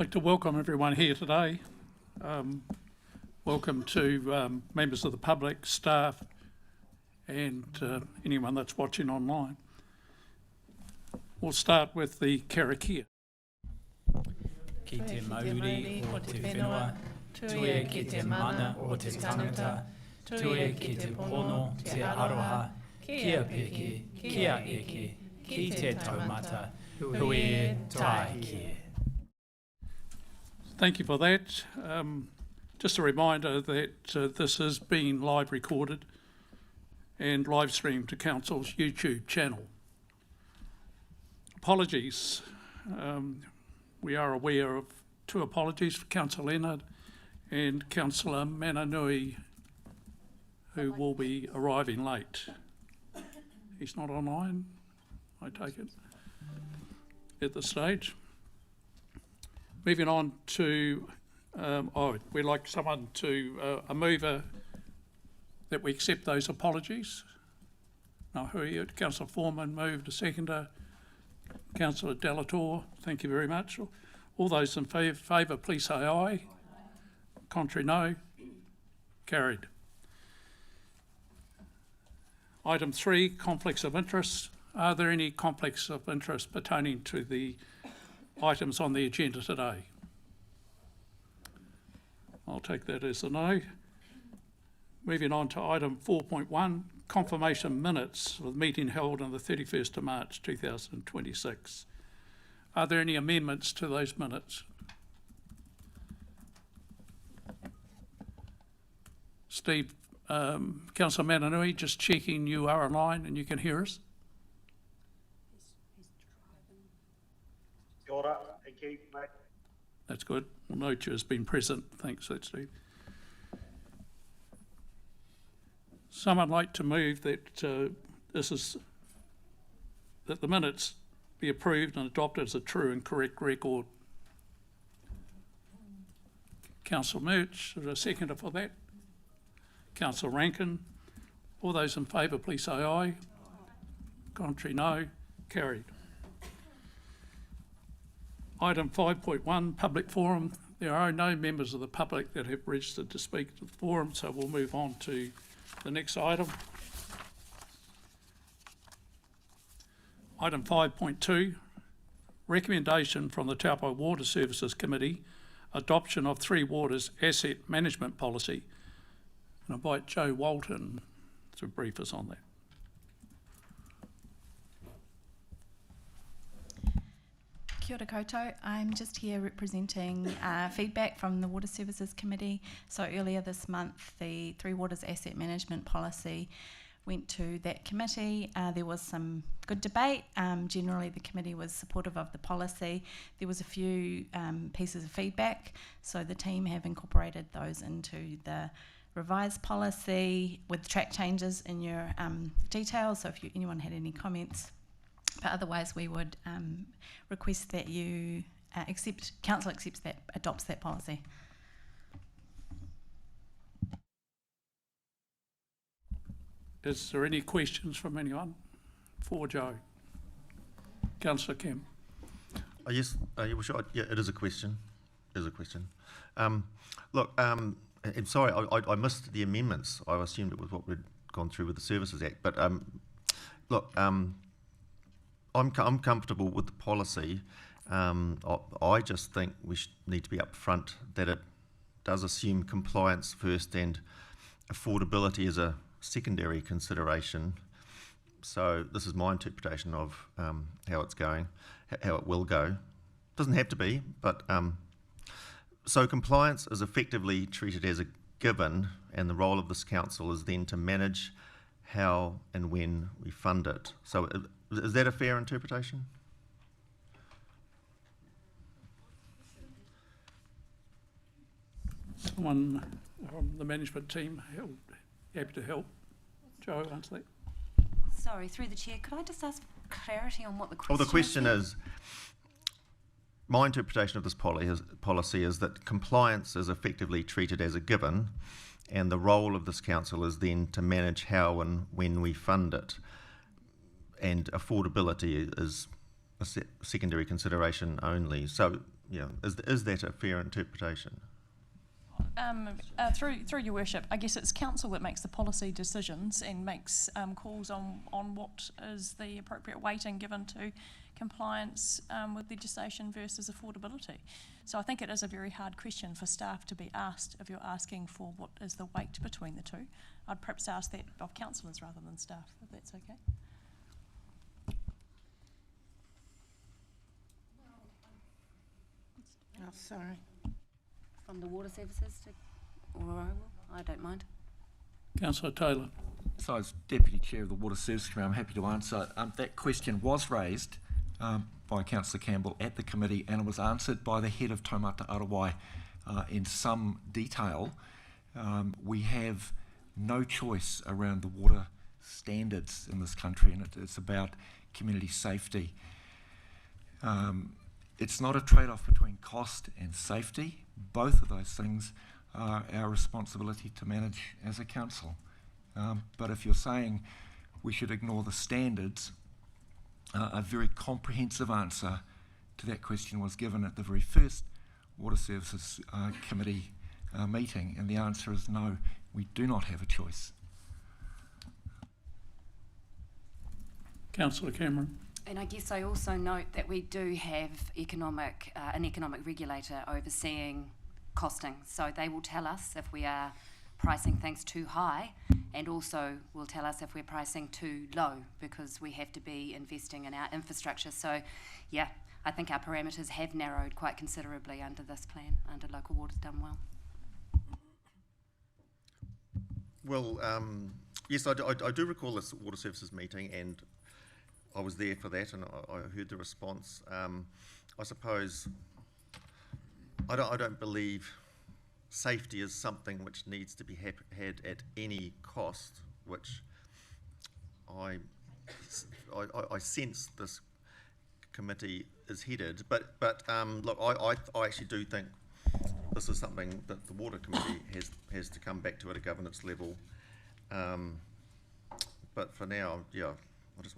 I'd like to welcome everyone here today. Welcome to members of the public, staff, and anyone that's watching online. We'll start with the karakia. Ki te Māori o te whenua, tue ki te mana o te tangata, tue ki te pono, te aroha, kia peke, kia eke, ki te taumata, hui tai kie. Thank you for that. Just a reminder that this is being live recorded and live streamed to Council's YouTube channel. Apologies. We are aware of two apologies for Councillor Leonard and Councillor Mananui, who will be arriving late. He's not online, I take it, at this stage. Moving on to, we'd like someone to, a mover that we accept those apologies. Now, who are you? Councillor Foreman moved, a seconder. Councillor Delator, thank you very much. All those in favour, please say aye. Contrary, no. Carried. Item 3, conflicts of interest. Are there any conflicts of interest pertaining to the items on the agenda today? I'll take that as a no. Moving on to item 4.1, confirmation minutes of the meeting held on the 31st of March 2026. Are there any amendments to those minutes? Steve, Councillor Mananui, just checking you are online and you can hear us. Kia ora, thank you, mate. That's good. We'll note you as being present. Thanks, that's Steve. Someone like to move that that the minutes be approved and adopted as a true and correct record. Councillor Murch, is there a seconder for that? Councillor Rankin. All those in favour, please say aye. Contrary, no. Carried. Item 5.1, public forum. There are no members of the public that have registered to speak to the forum, so we'll move on to the next item. Item 5.2, recommendation from the Taupō Water Services Committee, adoption of Three Waters Asset Management Policy. And I invite Joe Walton to brief us on that. Kia ora koutou. I'm just here representing feedback from the Water Services Committee. So earlier this month, the Three Waters Asset Management Policy went to that committee. There was some good debate. Generally, the committee was supportive of the policy. There was a few pieces of feedback, so the team have incorporated those into the revised policy with track changes in your details. So if anyone had any comments, but otherwise we would request that you Council accepts that, adopts that policy. Is there any questions from anyone for Joe? Councillor Kim. Yes, sure. Yeah, it is a question. It is a question. Look, I'm sorry, I missed the amendments. I assumed it was what we'd gone through with the Services Act. But look, I'm comfortable with the policy. I just think we need to be upfront that it does assume compliance first and affordability as a secondary consideration. So this is my interpretation of how it's going, how it will go. Doesn't have to be, but so compliance is effectively treated as a given, and the role of this council is then to manage how and when we fund it. So is that a fair interpretation? Someone from the management team happy to help. Joe, answer that. Sorry, through the chair, could I just ask clarity on what the question is? Well, the question is, my interpretation of this policy is that compliance is effectively treated as a given, and the role of this council is then to manage how and when we fund it. And affordability is a secondary consideration only. So, yeah, is that a fair interpretation? Through your worship, I guess it's council that makes the policy decisions and makes calls on what is the appropriate weighting given to compliance with legislation versus affordability. So I think it is a very hard question for staff to be asked if you're asking for what is the weight between the two. I'd perhaps ask that of councillors rather than staff, if that's okay. Oh, sorry. From the water services or I don't mind. Councillor Taylor. So as Deputy Chair of the Water Services Committee, I'm happy to answer. That question was raised by Councillor Campbell at the committee, and it was answered by the head of Taumata Arawai in some detail. We have no choice around the water standards in this country, and it's about community safety. It's not a trade-off between cost and safety. Both of those things are our responsibility to manage as a council. But if you're saying we should ignore the standards, a very comprehensive answer to that question was given at the very first Water Services Committee meeting, and the answer is no, we do not have a choice. Councillor Cameron. And I guess I also note that we do have an economic regulator overseeing costing. So they will tell us if we are pricing things too high, and also will tell us if we're pricing too low, because we have to be investing in our infrastructure. So yeah, I think our parameters have narrowed quite considerably under this plan, under Local Water's done well. Well, yes, I do recall this Water Services meeting, and I was there for that, and I heard the response. I suppose I don't believe safety is something which needs to be had at any cost, which I sense this committee is headed. But look, I actually do think this is something that the Water Committee has to come back to at a governance level. But for now, yeah, I just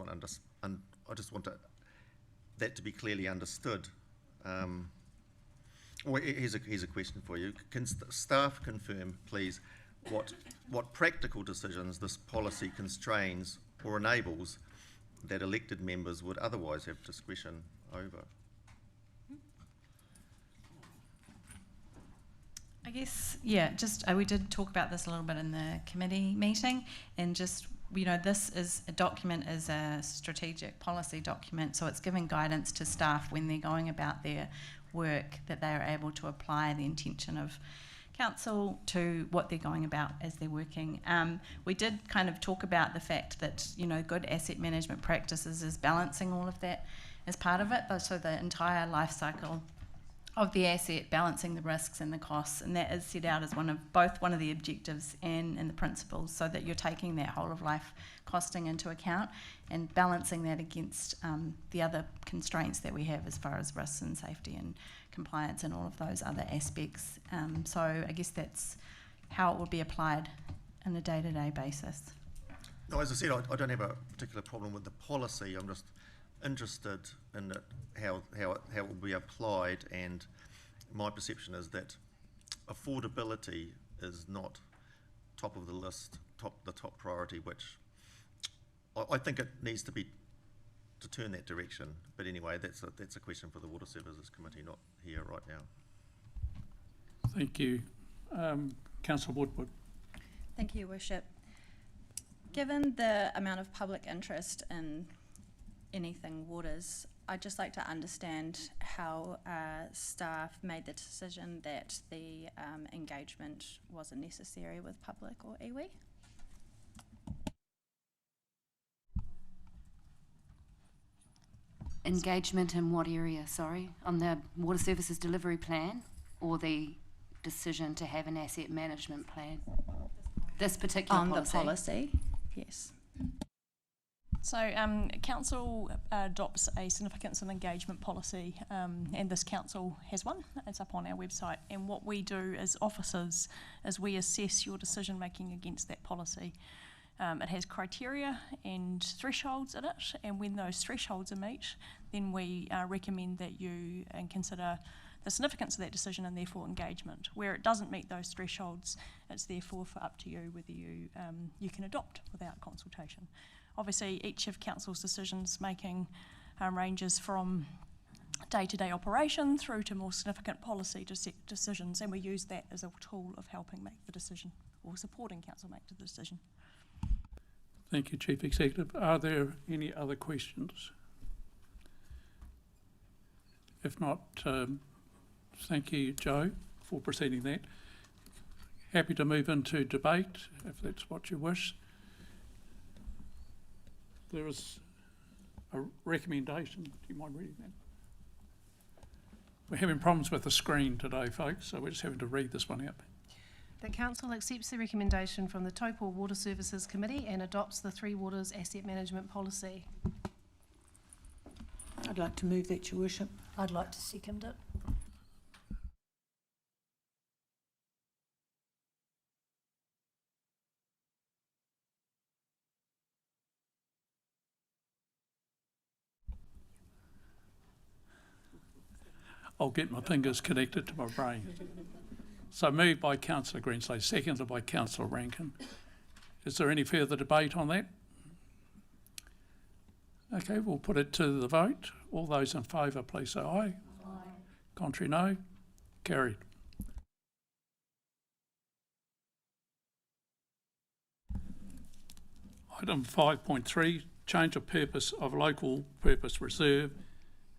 want that to be clearly understood. Well, here's a question for you. Can staff confirm, please, what practical decisions this policy constrains or enables that elected members would otherwise have discretion over? I guess, yeah, just we did talk about this a little bit in the committee meeting, and just, you know, this is a document, is a strategic policy document, so it's giving guidance to staff when they're going about their work, that they are able to apply the intention of council to what they're going about as they're working. We did kind of talk about the fact that, you know, good asset management practices is balancing all of that as part of it, so the entire life cycle of the asset, balancing the risks and the costs, and that is set out as one of the objectives and the principles, so that you're taking that whole of life costing into account and balancing that against the other constraints that we have as far as risks and safety and compliance and all of those other aspects. So I guess that's how it will be applied on a day-to-day basis. No, as I said, I don't have a particular problem with the policy. I'm just interested in how it will be applied, and my perception is that affordability is not top of the list, the top priority, which I think it needs to be to turn that direction. But anyway, that's a question for the Water Services Committee, not here right now. Thank you. Councillor Woodward. Thank you, Your Worship. Given the amount of public interest in anything waters, I'd just like to understand how staff made the decision that the engagement wasn't necessary with public or iwi. Engagement in what area, sorry? On the Water Services Delivery Plan, or the decision to have an asset management plan? This particular on policy? the policy, yes. So council adopts a significance and engagement policy, and this council has one. It's up on our website, and what we do as officers is we assess your decision making against that policy. It has criteria and thresholds in it, and when those thresholds are met, then we recommend that you consider the significance of that decision and therefore engagement. Where it doesn't meet those thresholds, it's therefore up to you whether you can adopt without consultation. Obviously, each of council's decisions making ranges from day-to-day operation through to more significant policy decisions, and we use that as a tool of helping make the decision or supporting council make the decision. Thank you, Chief Executive. Are there any other questions? If not, thank you, Joe, for preceding that. Happy to move into debate, if that's what you wish. There is a recommendation. Do you mind reading that? We're having problems with the screen today, folks, so we're just having to read this one out. The Council accepts the recommendation from the Taupō Water Services Committee and adopts the Three Waters Asset Management Policy. I'd like to move that, Your Worship. I'd like to second it. I'll get my fingers connected to my brain. So moved by Councillor Greenslade, seconded by Councillor Rankin. Is there any further debate on that? Okay, we'll put it to the vote. All those in favour, please say aye. Aye. Contrary, no. Carried. Item 5.3, change of purpose of local purpose reserve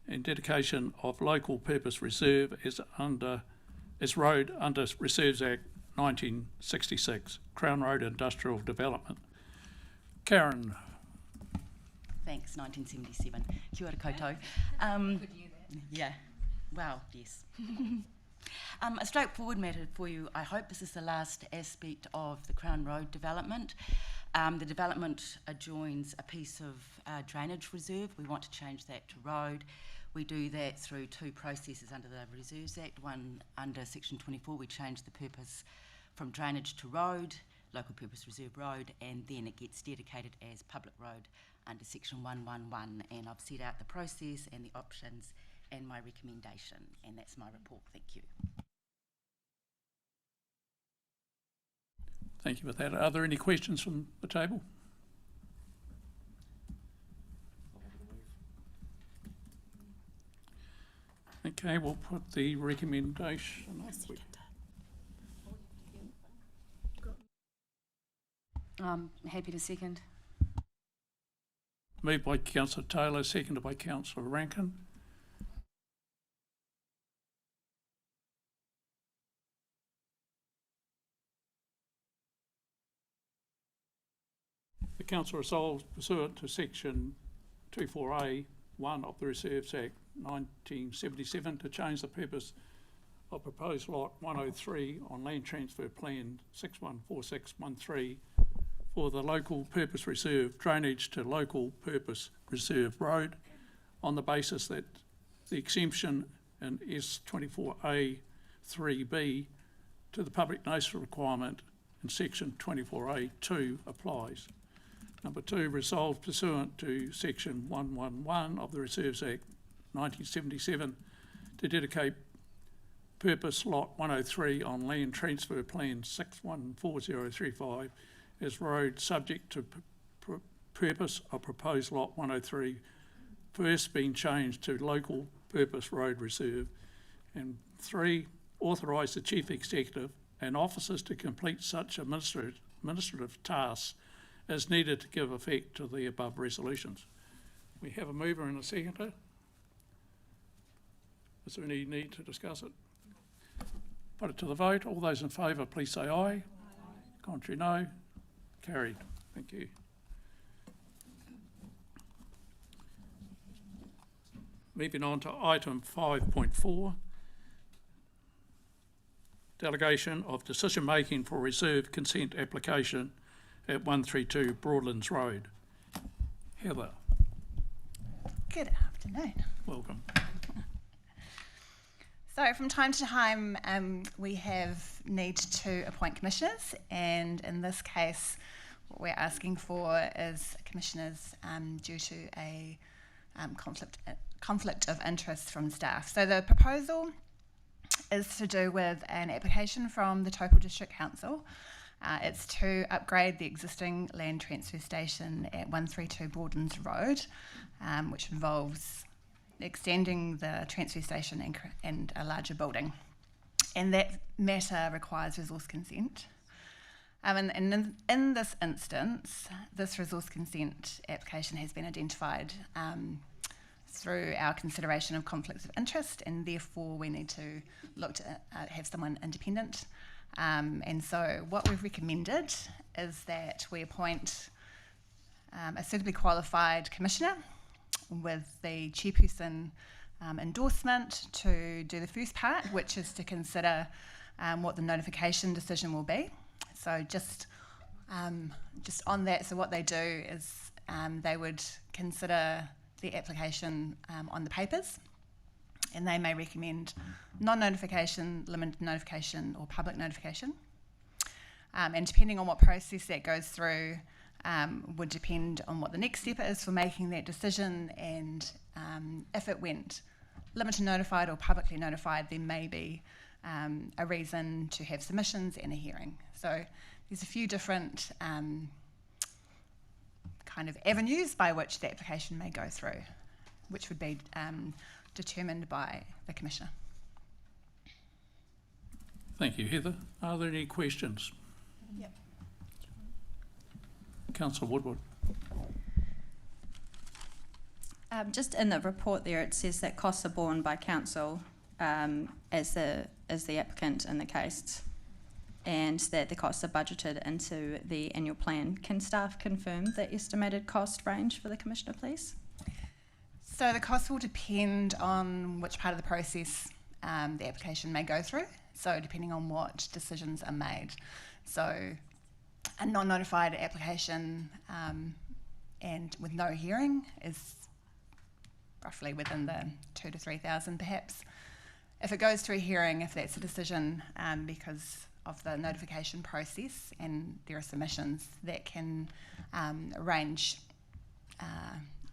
and dedication of local purpose reserve as road under Reserves Act 1966, Crown Road Industrial Development. Karen. Thanks, 1977. Kia ora koutou. Yeah, well, yes. A straightforward matter for you. I hope this is the last aspect of the Crown Road development. The development adjoins a piece of drainage reserve. We want to change that to road. We do that through two processes under the Reserves Act. One, under Section 24, we change the purpose from drainage to road, local purpose reserve road, and then it gets dedicated as public road under Section 111. And I've set out the process and the options and my recommendation, and that's my report. Thank you. Thank you for that. Are there any questions from the table? Okay, we'll put the recommendation up. Happy to second. Moved by Councillor Taylor, seconded by Councillor Rankin. The Council resolves pursuant to Section 24A(1) of the Reserves Act 1977 to change the purpose of proposed lot 103 on Land Transfer Plan 614613 for the local purpose reserve drainage to local purpose reserve road on the basis that the exemption in S24A 3B to the public notice requirement in Section 24A 2 applies. Number 2, resolved pursuant to Section 111 of the Reserves Act 1977 to dedicate purpose lot 103 on Land Transfer Plan 614035 as road subject to purpose of proposed lot 103 first being changed to local purpose road reserve. And 3, authorise the Chief Executive and officers to complete such administrative tasks as needed to give effect to the above resolutions. We have a mover and a seconder. Is there any need to discuss it? Put it to the vote. All those in favour, please say aye. Aye. Contrary, no. Carried. Thank you. Moving on to item 5.4. Delegation of decision making for reserve consent application at 132 Broadlands Road. Heather. Good afternoon. Welcome. So from time to time we have need to appoint commissioners, and in this case what we're asking for is commissioners due to a conflict of interest from staff. So the proposal is to do with an application from the Taupō District Council. It's to upgrade the existing land transfer station at 132 Bordens Road, which involves extending the transfer station and a larger building. And that matter requires resource consent. And in this instance, this resource consent application has been identified through our consideration of conflicts of interest, and therefore we need to look to have someone independent. And so what we've recommended is that we appoint a suitably qualified commissioner with the chairperson endorsement to do the first part, which is to consider what the notification decision will be. So just on that, so what they do is they would consider the application on the papers, and they may recommend non-notification, limited notification, or public notification. And depending on what process that goes through, would depend on what the next step is for making that decision, and if it went limited notified or publicly notified, there may be a reason to have submissions and a hearing. So there's a few different kind of avenues by which the application may go through, which would be determined by the Commissioner. Thank you, Heather. Are there any questions? Yep. Councillor Woodward. Just in the report there, it says that costs are borne by council as the applicant in the case, and that the costs are budgeted into the annual plan. Can staff confirm the estimated cost range for the Commissioner, please? So the cost will depend on which part of the process the application may go through, so depending on what decisions are made. So a non-notified application and with no hearing is roughly within the 2,000 to 3,000 perhaps. If it goes through a hearing, if that's a decision because of the notification process and there are submissions, that can range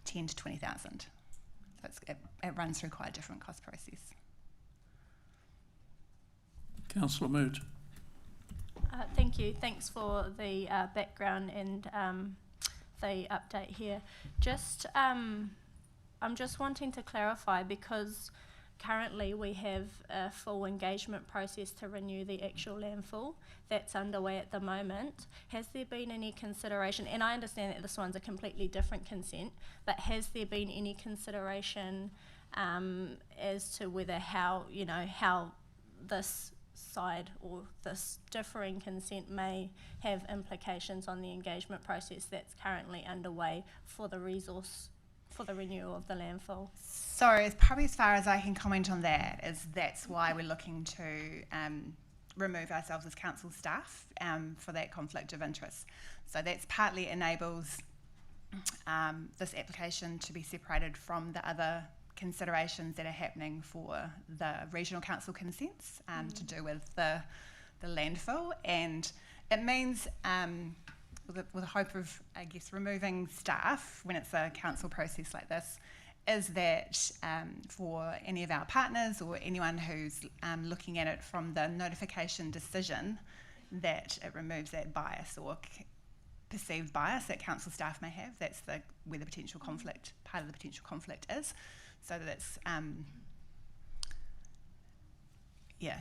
10 to 20,000. So it runs through quite a different cost process. Councillor Moot. Thank you. Thanks for the background and the update here. I'm just wanting to clarify, because currently we have a full engagement process to renew the actual landfill that's underway at the moment. Has there been any consideration, and I understand that this one's a completely different consent, but has there been any consideration as to whether how this side or this differing consent may have implications on the engagement process that's currently underway for the renewal of the landfill? Sorry, it's probably as far as I can comment on that, is that's why we're looking to remove ourselves as council staff for that conflict of interest. So that's partly enables this application to be separated from the other considerations that are happening for the regional council consents to do with the landfill, and it means with the hope of, I guess, removing staff when it's a council process like this, is that for any of our partners or anyone who's looking at it from the notification decision, that it removes that bias or perceived bias that council staff may have. That's where the potential conflict, part of the potential conflict is. So that it's,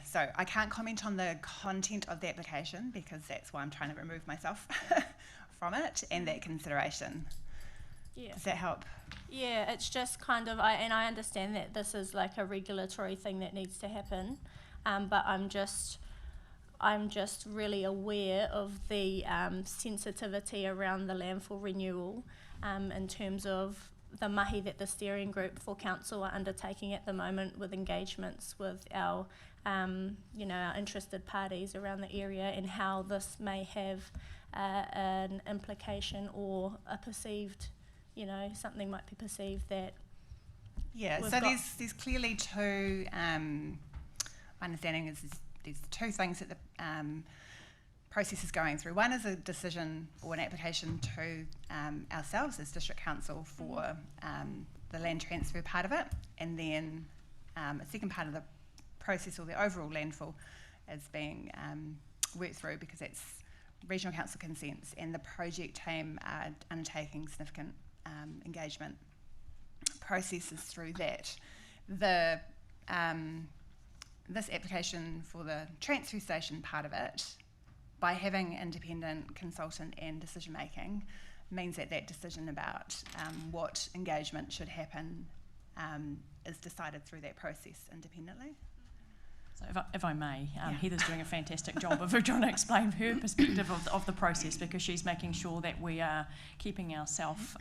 so I can't comment on the content of the application because that's why I'm trying to remove myself from it and that consideration. Yeah. Does that help? Yeah, it's just kind of, I understand that this is like a regulatory thing that needs to happen, but I'm just really aware of the sensitivity around the landfill renewal in terms of the mahi that the steering group for council are undertaking at the moment with engagements with our our interested parties around the area, and how this may have an implication or a perceived, something might be perceived that. Yeah, so there's clearly two, my understanding is there's two things that the processes going through. One is a decision or an application to ourselves as District Council for the land transfer part of it, and then a second part of the process, or the overall landfill, is being worked through because it's regional council consents, and the project team are undertaking significant engagement processes through that. The this application for the transfer station part of it, by having independent consultant and decision making, means that that decision about what engagement should happen is decided through that process independently. So if I may, Heather's doing a fantastic job of trying to explain her perspective of the process, because she's making sure that we are keeping ourselves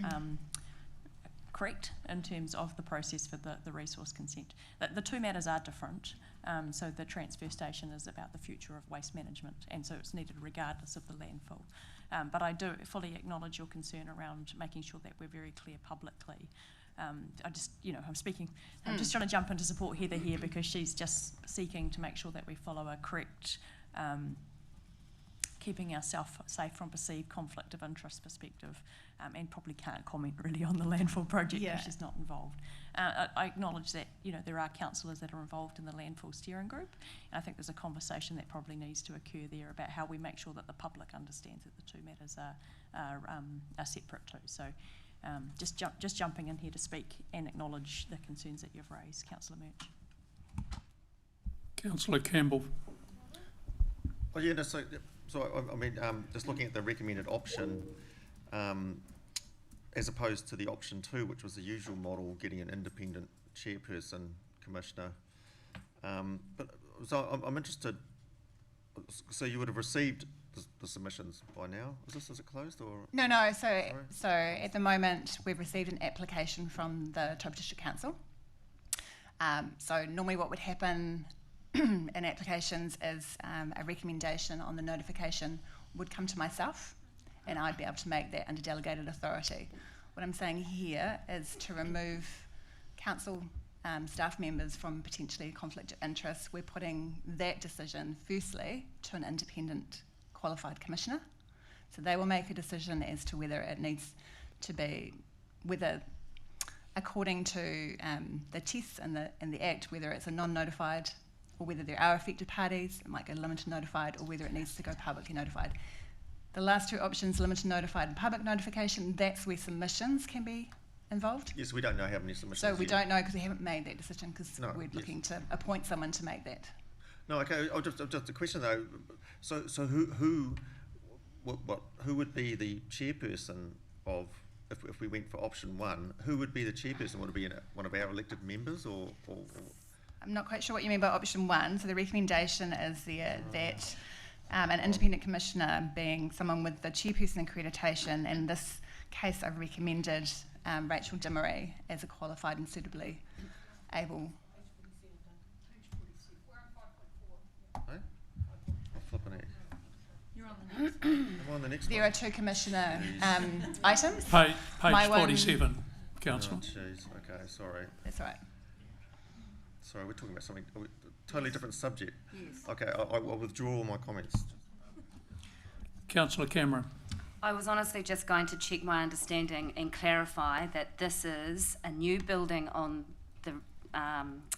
correct in terms of the process for the resource consent. The two matters are different. So the transfer station is about the future of waste management, and so it's needed regardless of the landfill. But I do fully acknowledge your concern around making sure that we're very clear publicly. I'm just trying to jump in to support Heather here, because she's just seeking to make sure that we follow a correct, keeping ourselves safe from perceived conflict of interest perspective, and probably can't comment really on the landfill project because she's not involved. I acknowledge that there are councillors that are involved in the landfill steering group, and I think there's a conversation that probably needs to occur there about how we make sure that the public understands that the two matters are separate too. So just jumping in here to speak and acknowledge the concerns that you've raised, Councillor Murch. Councillor Campbell. Well, yeah, no, so I mean, just looking at the recommended option, as opposed to the option 2, which was the usual model, getting an independent chairperson, commissioner. But so I'm interested. So you would have received the submissions by now. Is it closed or? No. So at the moment we've received an application from the Taupō District Council. So normally what would happen in applications is a recommendation on the notification would come to myself, and I'd be able to make that under delegated authority. What I'm saying here is to remove council staff members from potentially conflict of interest. We're putting that decision firstly to an independent qualified commissioner. So they will make a decision as to whether it needs to be, whether according to the tests and the Act, whether it's a non-notified or whether there are affected parties, it might go limited notified, or whether it needs to go publicly notified. The last two options, limited notified and public notification, that's where submissions can be involved. Yes, we don't know how many submissions. So we don't know because we haven't made that decision, because we're looking to appoint someone to make that. No, okay. Just a question though. So who would be the chairperson of, if we went for option 1? Who would be the chairperson? Would it be one of our elected members or? I'm not quite sure what you mean by option 1. So the recommendation is there that an independent commissioner being someone with the chairperson accreditation. In this case, I've recommended Rachel Dimmery as a qualified and suitably able. You're on the next. I'm on the next There one. are 2 commissioner items. Page My one- 47, Councillor. Oh, jeez. Okay, sorry. That's all right. Sorry, we're talking about something totally different subject. Yes. Okay, I'll withdraw all my comments. Councillor Cameron. I was honestly just going to check my understanding and clarify that this is a new building on the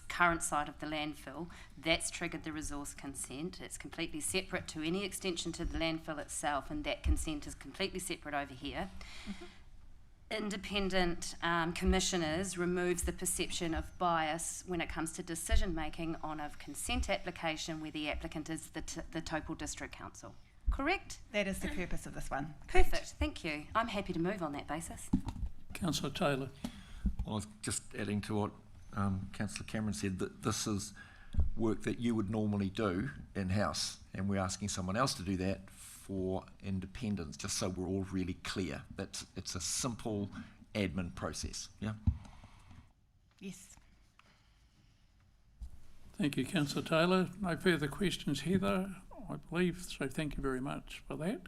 current site of the landfill. That's triggered the resource consent. It's completely separate to any extension to the landfill itself, and that consent is completely separate over here. Mm-hmm. Independent commissioners removes the perception of bias when it comes to decision making on a consent application where the applicant is the Taupō District Council. Correct? That is the purpose of this one. Perfect, thank you. I'm happy to move on that basis. Councillor Taylor. Well, I was just adding to what Councillor Cameron said, that this is work that you would normally do in-house, and we're asking someone else to do that for independence, just so we're all really clear that it's a simple admin process. Yeah. Yes. Thank you, Councillor Taylor. No further questions, Heather, I believe, so thank you very much for that.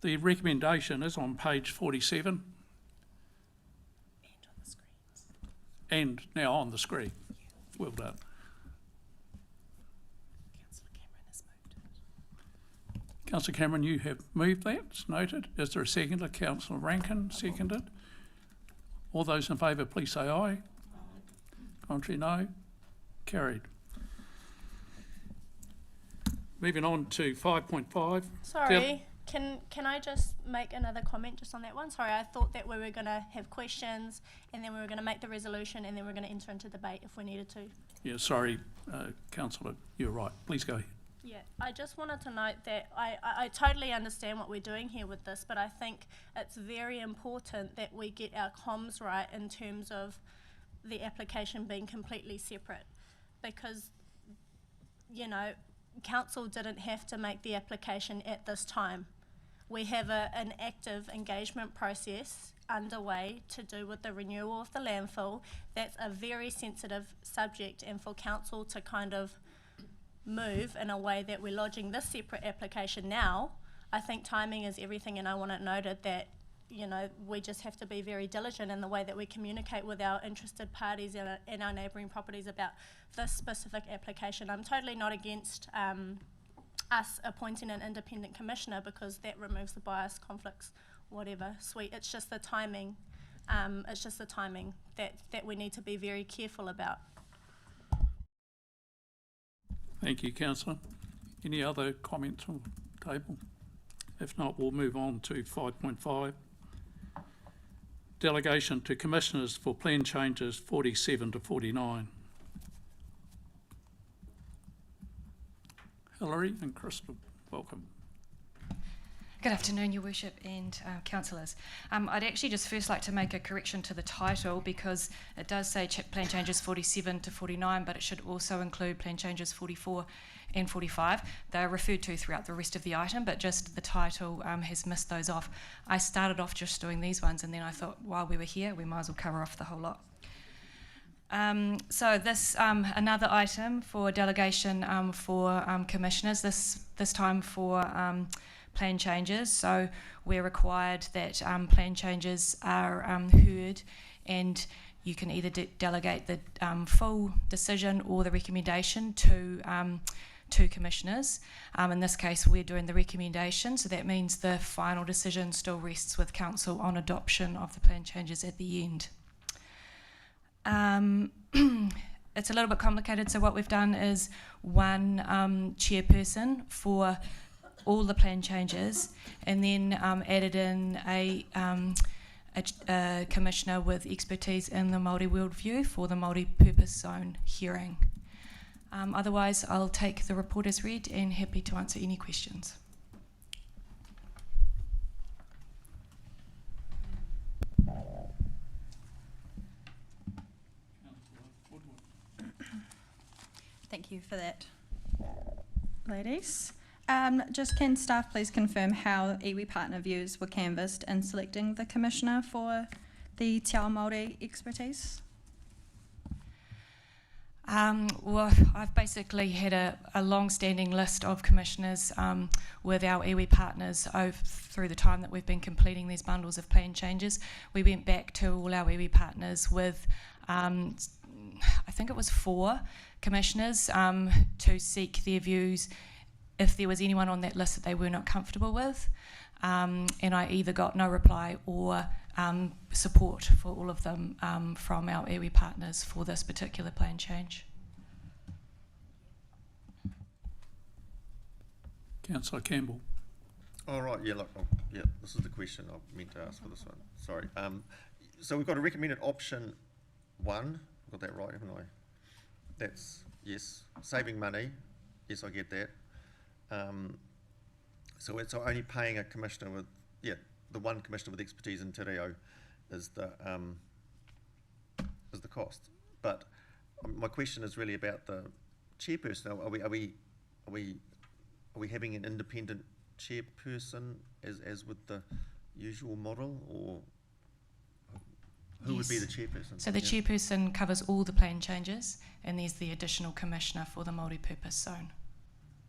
The recommendation is on page 47. And on the screens. And now on the screen. Well done. Councillor Cameron has moved it. Councillor Cameron, you have moved that, it's noted. Is there a seconder? Councillor Rankin, seconded. All those in favour, please say aye. Contrary, no. Carried. Moving on to 5.5. Sorry, can I just make another comment just on that one? Sorry, I thought that we were going to have questions and then we were going to make the resolution and then we were going to enter into debate if we needed to. Yeah, sorry, Councillor, you're right. Please go ahead. Yeah, I just wanted to note that I totally understand what we're doing here with this, but I think it's very important that we get our comms right in terms of the application being completely separate, because, you know, council didn't have to make the application at this time. We have an active engagement process underway to do with the renewal of the landfill. That's a very sensitive subject, and for council to kind of move in a way that we're lodging this separate application now, I think timing is everything, and I want it noted that, you know, we just have to be very diligent in the way that we communicate with our interested parties and our neighbouring properties about this specific application. I'm totally not against us appointing an independent commissioner, because that removes the bias, conflicts, whatever, sweet. It's just the timing, that we need to be very careful about. Thank you, Councillor. Any other comments on the table? If not, we'll move on to 5.5. Delegation to Commissioners for Plan Changes 47 to 49. Hilary and Crystal, welcome. Good afternoon, Your Worship and councillors. I'd actually just first like to make a correction to the title, because it does say Plan Changes 47 to 49, but it should also include Plan Changes 44 and 45. They're referred to throughout the rest of the item, but just the title has missed those off. I started off just doing these ones, and then I thought while we were here, we might as well cover off the whole lot. So this another item for delegation for commissioners, this time for plan changes. So we're required that plan changes are heard, and you can either delegate the full decision or the recommendation to commissioners. In this case, we're doing the recommendation, so that means the final decision still rests with council on adoption of the plan changes at the end. It's a little bit complicated, so what we've done is one chairperson for all the plan changes, and then added in a commissioner with expertise in the Māori worldview for the multi-purpose zone hearing. Otherwise, I'll take the report as read and happy to answer any questions. Thank you for that, ladies. Just can staff please confirm how iwi partner views were canvassed in selecting the commissioner for the Te Ao Māori expertise? Well, I've basically had a long-standing list of commissioners with our iwi partners through the time that we've been completing these bundles of plan changes. We went back to all our iwi partners with, I think it was 4 commissioners to seek their views if there was anyone on that list that they were not comfortable with, and I either got no reply or support for all of them from our iwi partners for this particular plan change. Councillor Campbell. All right, yeah, look, yeah, this is the question I meant to ask for this one. Sorry. So we've got a recommended option 1. Got that right, haven't I? That's yes. Saving money. Yes, I get that. So it's only paying a commissioner with, the one commissioner with expertise in Te Reo is the cost. But my question is really about the chairperson. Are we having an independent chairperson as with the usual model, or who would be the chairperson? So the chairperson covers all the plan changes, and there's the additional commissioner for the multi-purpose zone.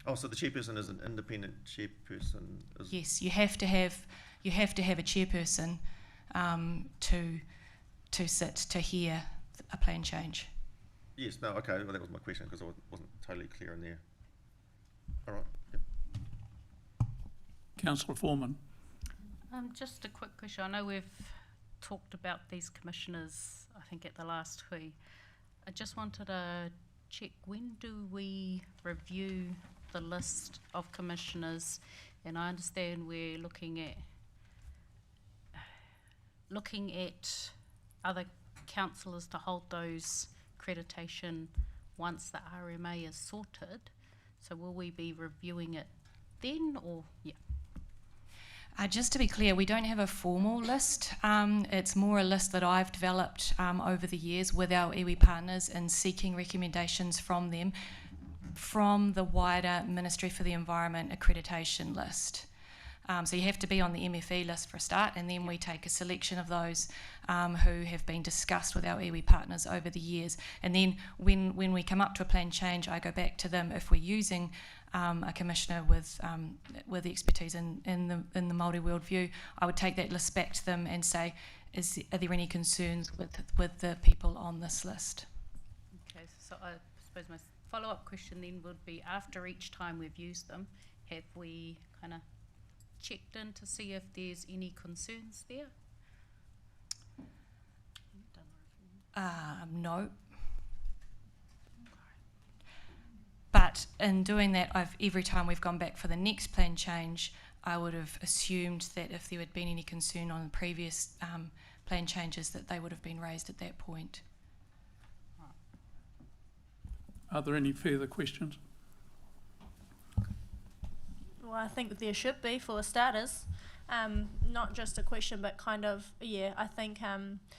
Oh, so the chairperson is an independent chairperson? Yes, you have to have a chairperson to sit to hear a plan change. Yes, no, okay, well, that was my question because I wasn't totally clear in there. All right, yep. Councillor Foreman. Just a quick question. I know we've talked about these commissioners, I think, at the last hui. I just wanted to check, when do we review the list of commissioners? And I understand we're looking at other councillors to hold those accreditation once the RMA is sorted. So will we be reviewing it then, or yeah? Just to be clear, we don't have a formal list. It's more a list that I've developed over the years with our iwi partners and seeking recommendations from them from the wider Ministry for the Environment accreditation list. So you have to be on the MFE list for a start, and then we take a selection of those who have been discussed with our iwi partners over the years. And then when we come up to a plan change, I go back to them. If we're using a commissioner with the expertise in the Māori worldview, I would take that list back to them and say, are there any concerns with the people on this list? Okay, so I suppose my follow-up question then would be, after each time we've used them, have we kind of checked in to see if there's any concerns there? No. But in doing that, every time we've gone back for the next plan change, I would have assumed that if there had been any concern on the previous plan changes, that they would have been raised at that point. Are there any further questions? Well, I think there should be, for starters. Not just a question, but kind of, yeah, I think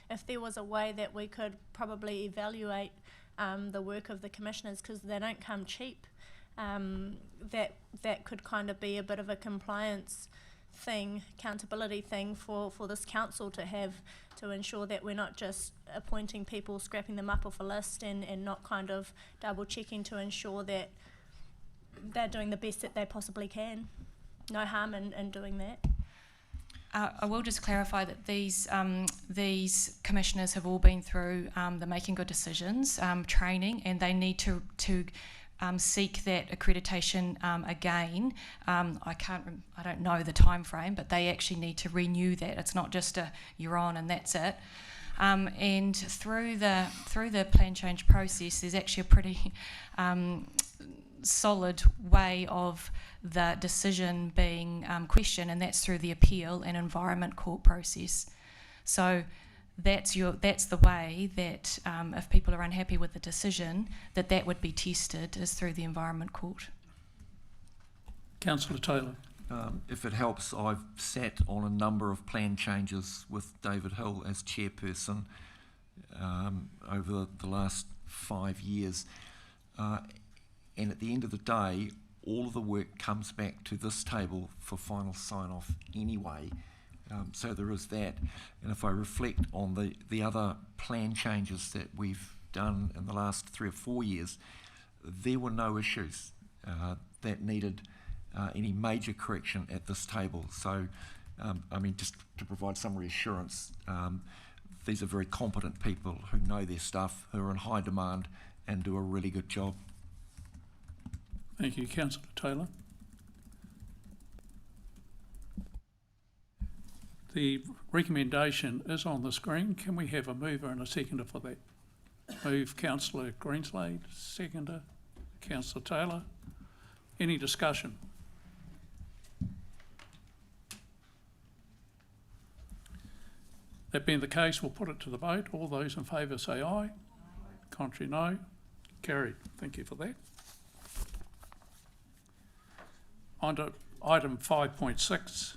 if there was a way that we could probably evaluate the work of the commissioners, because they don't come cheap, that could kind of be a bit of a compliance thing, accountability thing for this council to have, to ensure that we're not just appointing people, scrapping them up off a list and not kind of double checking to ensure that they're doing the best that they possibly can. No harm in doing that. I will just clarify that these commissioners have all been through the Making Good Decisions training, and they need to seek that accreditation again. I don't know the time frame, but they actually need to renew that. It's not just you're on and that's it. And through the plan change process, there's actually a pretty solid way of the decision being questioned, and that's through the appeal and environment court process. So that's the way that if people are unhappy with the decision, that would be tested, is through the environment court. Councillor Taylor. If it helps, I've sat on a number of plan changes with David Hill as chairperson over the last 5 years. And at the end of the day, all of the work comes back to this table for final sign-off anyway. So there is that. And if I reflect on the other plan changes that we've done in the last 3 or 4 years, there were no issues that needed any major correction at this table. So, I mean, just to provide some reassurance, these are very competent people who know their stuff, who are in high demand and do a really good job. Thank you, Councillor Taylor. The recommendation is on the screen. Can we have a mover and a seconder for that? Move Councillor Greenslade, seconder Councillor Taylor. Any discussion? That being the case, we'll put it to the vote. All those in favour say aye. Contrary, no. Carried. Thank you for that. On to item 5.6,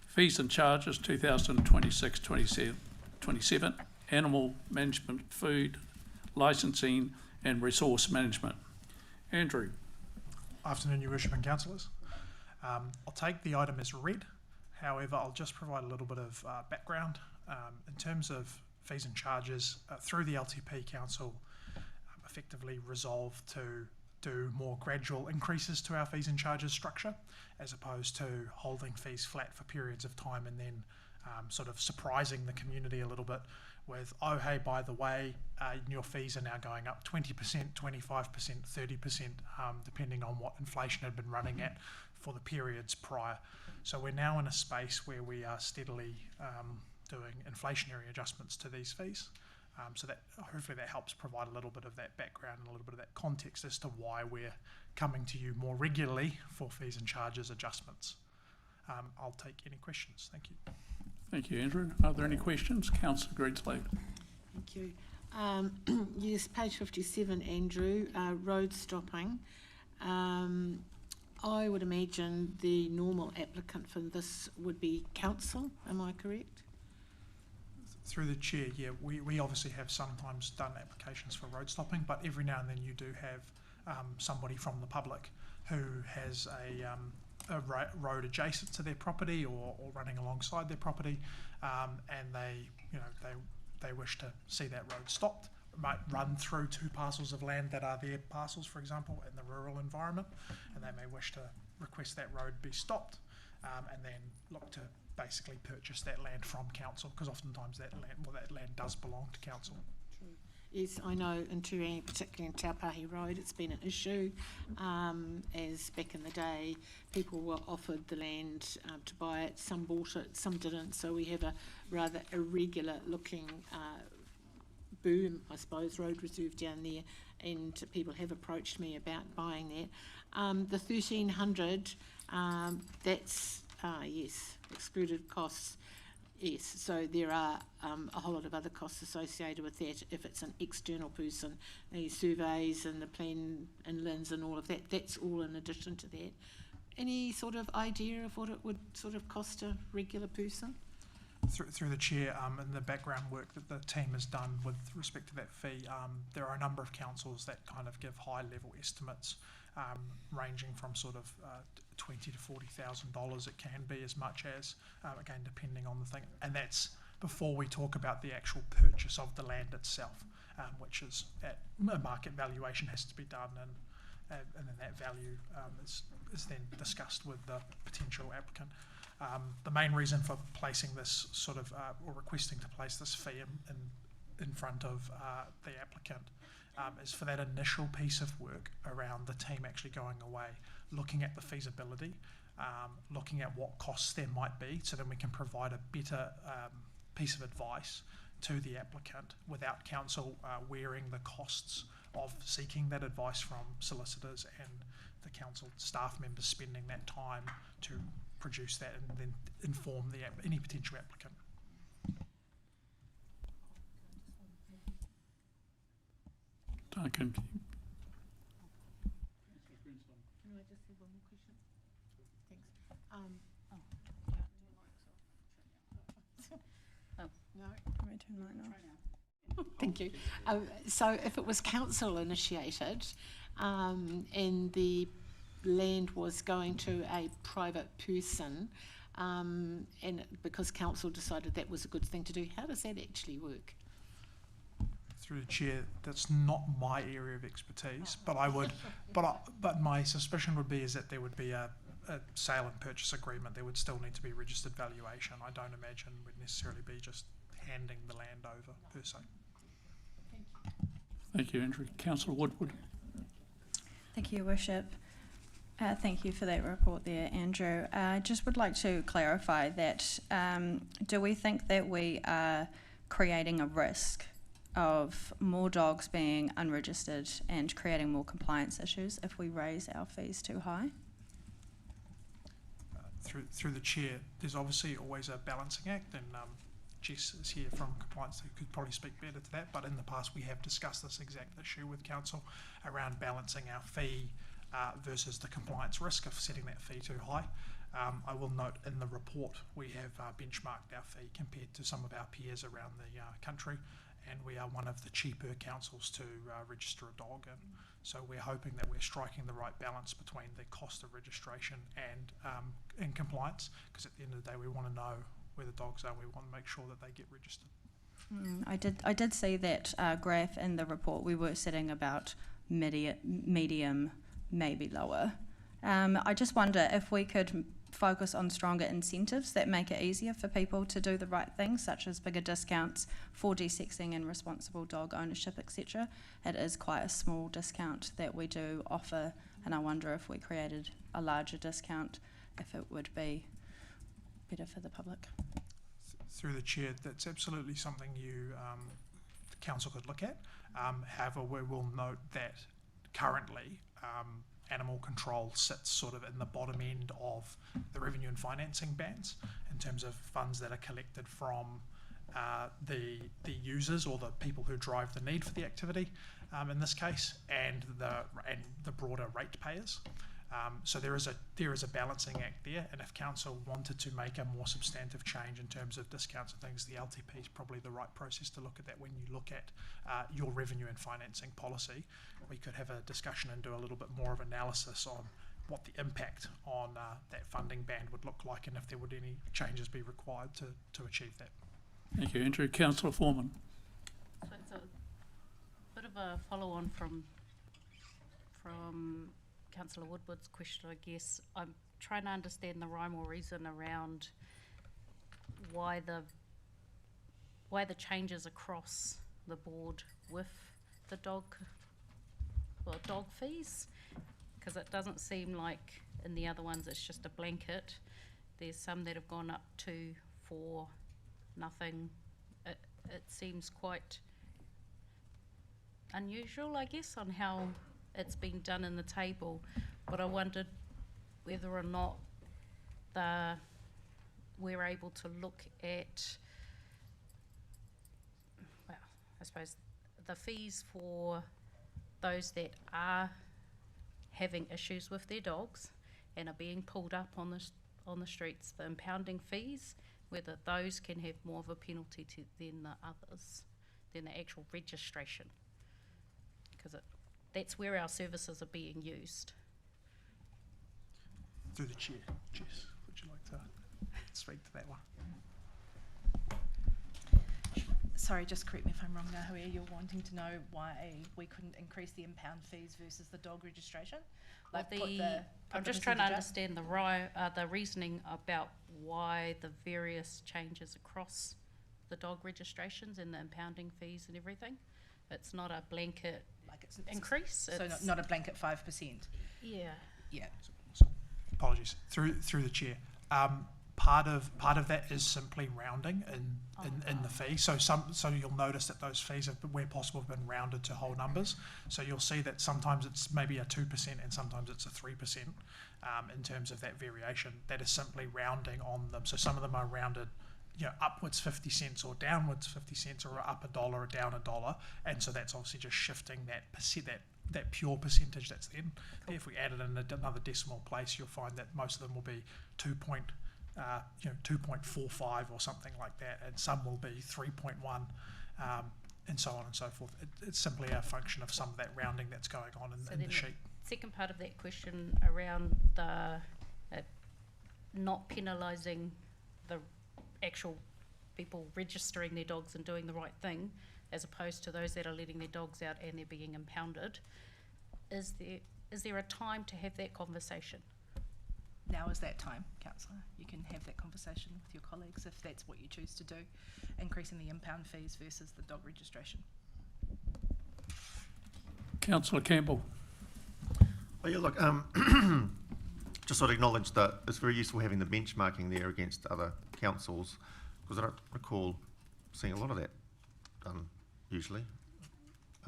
fees and charges 2026-27, animal management, food, licensing and resource management. Andrew. Afternoon, Your Worship and Councillors. I'll take the item as read. However, I'll just provide a little bit of background. In terms of fees and charges, through the LTP Council, effectively resolved to do more gradual increases to our fees and charges structure, as opposed to holding fees flat for periods of time and then sort of surprising the community a little bit with, oh hey, by the way, your fees are now going up 20%, 25%, 30%, depending on what inflation had been running at for the periods prior. So we're now in a space where we are steadily doing inflationary adjustments to these fees. So that hopefully that helps provide a little bit of that background and a little bit of that context as to why we're coming to you more regularly for fees and charges adjustments. I'll take any questions. Thank you. Thank you, Andrew. Are there any questions? Councillor Greenslade. Thank you. Yes, page 57, Andrew, road stopping. I would imagine the normal applicant for this would be council, am I correct? Through the chair, yeah, we obviously have sometimes done applications for road stopping, but every now and then you do have somebody from the public who has a road adjacent to their property or running alongside their property, and they wish to see that road stopped. It might run through two parcels of land that are their parcels, for example, in the rural environment, and they may wish to request that road be stopped, and then look to basically purchase that land from council, because oftentimes that land does belong to council. True. Yes, I know in Turangi, particularly in Taupō Road, it's been an issue, as back in the day people were offered the land to buy it, some bought it, some didn't, so we have a rather irregular looking boom, I suppose, road reserve down there, and people have approached me about buying that. The 1,300, that's, yes, excluded costs, yes, so there are a whole lot of other costs associated with that if it's an external person, the surveys and the plan and LINs and all of that, that's all in addition to that. Any sort of idea of what it would sort of cost a regular person? Through the chair, and the background work that the team has done with respect to that fee, there are a number of councils that kind of give high level estimates, ranging from sort of $20,000 to $40,000. It can be as much as, again, depending on the thing, and that's before we talk about the actual purchase of the land itself, which is at a market valuation has to be done, and then that value is then discussed with the potential applicant. The main reason for placing this sort of, or requesting to place this fee in front of the applicant is for that initial piece of work around the team actually going away, looking at the feasibility, looking at what costs there might be, so then we can provide a better piece of advice to the applicant without council wearing the costs of seeking that advice from solicitors and the council staff members spending that time to produce that and then inform any potential applicant. Duncan. Can I just have one more question? Thanks. No. Can I turn mine off? Thank you. So if it was council initiated and the land was going to a private person, and because council decided that was a good thing to do, how does that actually work? Through the chair, that's not my area of expertise, but I would, but my suspicion would be is that there would be a sale and purchase agreement. There would still need to be registered valuation. I don't imagine would necessarily be just handing the land over per se. Thank you, Andrew. Councillor Woodward. Thank you, Your Worship. Thank you for that report there, Andrew. Just would like to clarify that do we think that we are creating a risk of more dogs being unregistered and creating more compliance issues if we raise our fees too high? Through the chair, there's obviously always a balancing act, and Jess is here from compliance who could probably speak better to that, but in the past we have discussed this exact issue with council around balancing our fee versus the compliance risk of setting that fee too high. I will note in the report we have benchmarked our fee compared to some of our peers around the country, and we are one of the cheaper councils to register a dog in. So we're hoping that we're striking the right balance between the cost of registration and compliance, because at the end of the day we want to know where the dogs are. We want to make sure that they get registered. I did see that graph in the report. We were sitting about medium, maybe lower. I just wonder if we could focus on stronger incentives that make it easier for people to do the right thing, such as bigger discounts for desexing and responsible dog ownership, etc. It is quite a small discount that we do offer, and I wonder if we created a larger discount, if it would be better for the public. Through the chair, that's absolutely something the council could look at. However, we will note that currently animal control sits sort of in the bottom end of the revenue and financing bands in terms of funds that are collected from the users or the people who drive the need for the activity in this case, and the broader ratepayers. So there is a balancing act there, and if council wanted to make a more substantive change in terms of discounts and things, the LTP is probably the right process to look at that. When you look at your revenue and financing policy, we could have a discussion and do a little bit more of analysis on what the impact on that funding band would look like, and if there would any changes be required to achieve that. Thank you, Andrew. Councillor Foreman. So it's a bit of a follow-on from Councillor Woodward's question, I guess. I'm trying to understand the rhyme or reason around why the changes across the board with the dog fees, because it doesn't seem like in the other ones it's just a blanket. There's some that have gone up to for nothing. It seems quite unusual, I guess, on how it's been done in the table, but I wondered whether or not we're able to look at, well, I suppose the fees for those that are having issues with their dogs and are being pulled up on the streets, the impounding fees, whether those can have more of a penalty than the others, than the actual registration, because that's where our services are being used. Through the chair, Jess, would you like to speak to that one? Sorry, just correct me if I'm wrong now, Hui, you're wanting to know why we couldn't increase the impound fees versus the dog registration? Like I'm just trying to understand the reasoning about why the various changes across the dog registrations and the impounding fees and everything. It's not a blanket increase. So not a blanket 5%. Yeah. Yeah. So, apologies. Through the chair. Part of that is simply rounding in the fee. So you'll notice that those fees have, where possible, have been rounded to whole numbers. So you'll see that sometimes it's maybe a 2% and sometimes it's a 3% in terms of that variation. That is simply rounding on them. So some of them are rounded, upwards 50 cents or downwards 50 cents, or up $1 or down $1, and so that's obviously just shifting that pure percentage that's then. Cool. If we added in another decimal place, you'll find that most of them will be 2.45 or something like that, and some will be 3.1, and so on and so forth. It's simply a function of some of that rounding that's going on in the sheet. Second part of that question around the not penalising the actual people registering their dogs and doing the right thing, as opposed to those that are letting their dogs out and they're being impounded. Is there a time to have that conversation? Now is that time, Councillor. You can have that conversation with your colleagues if that's what you choose to do, increasing the impound fees versus the dog registration. Councillor Campbell. Oh, yeah, look, just sort of acknowledge that it's very useful having the benchmarking there against other councils, because I don't recall seeing a lot of that done usually.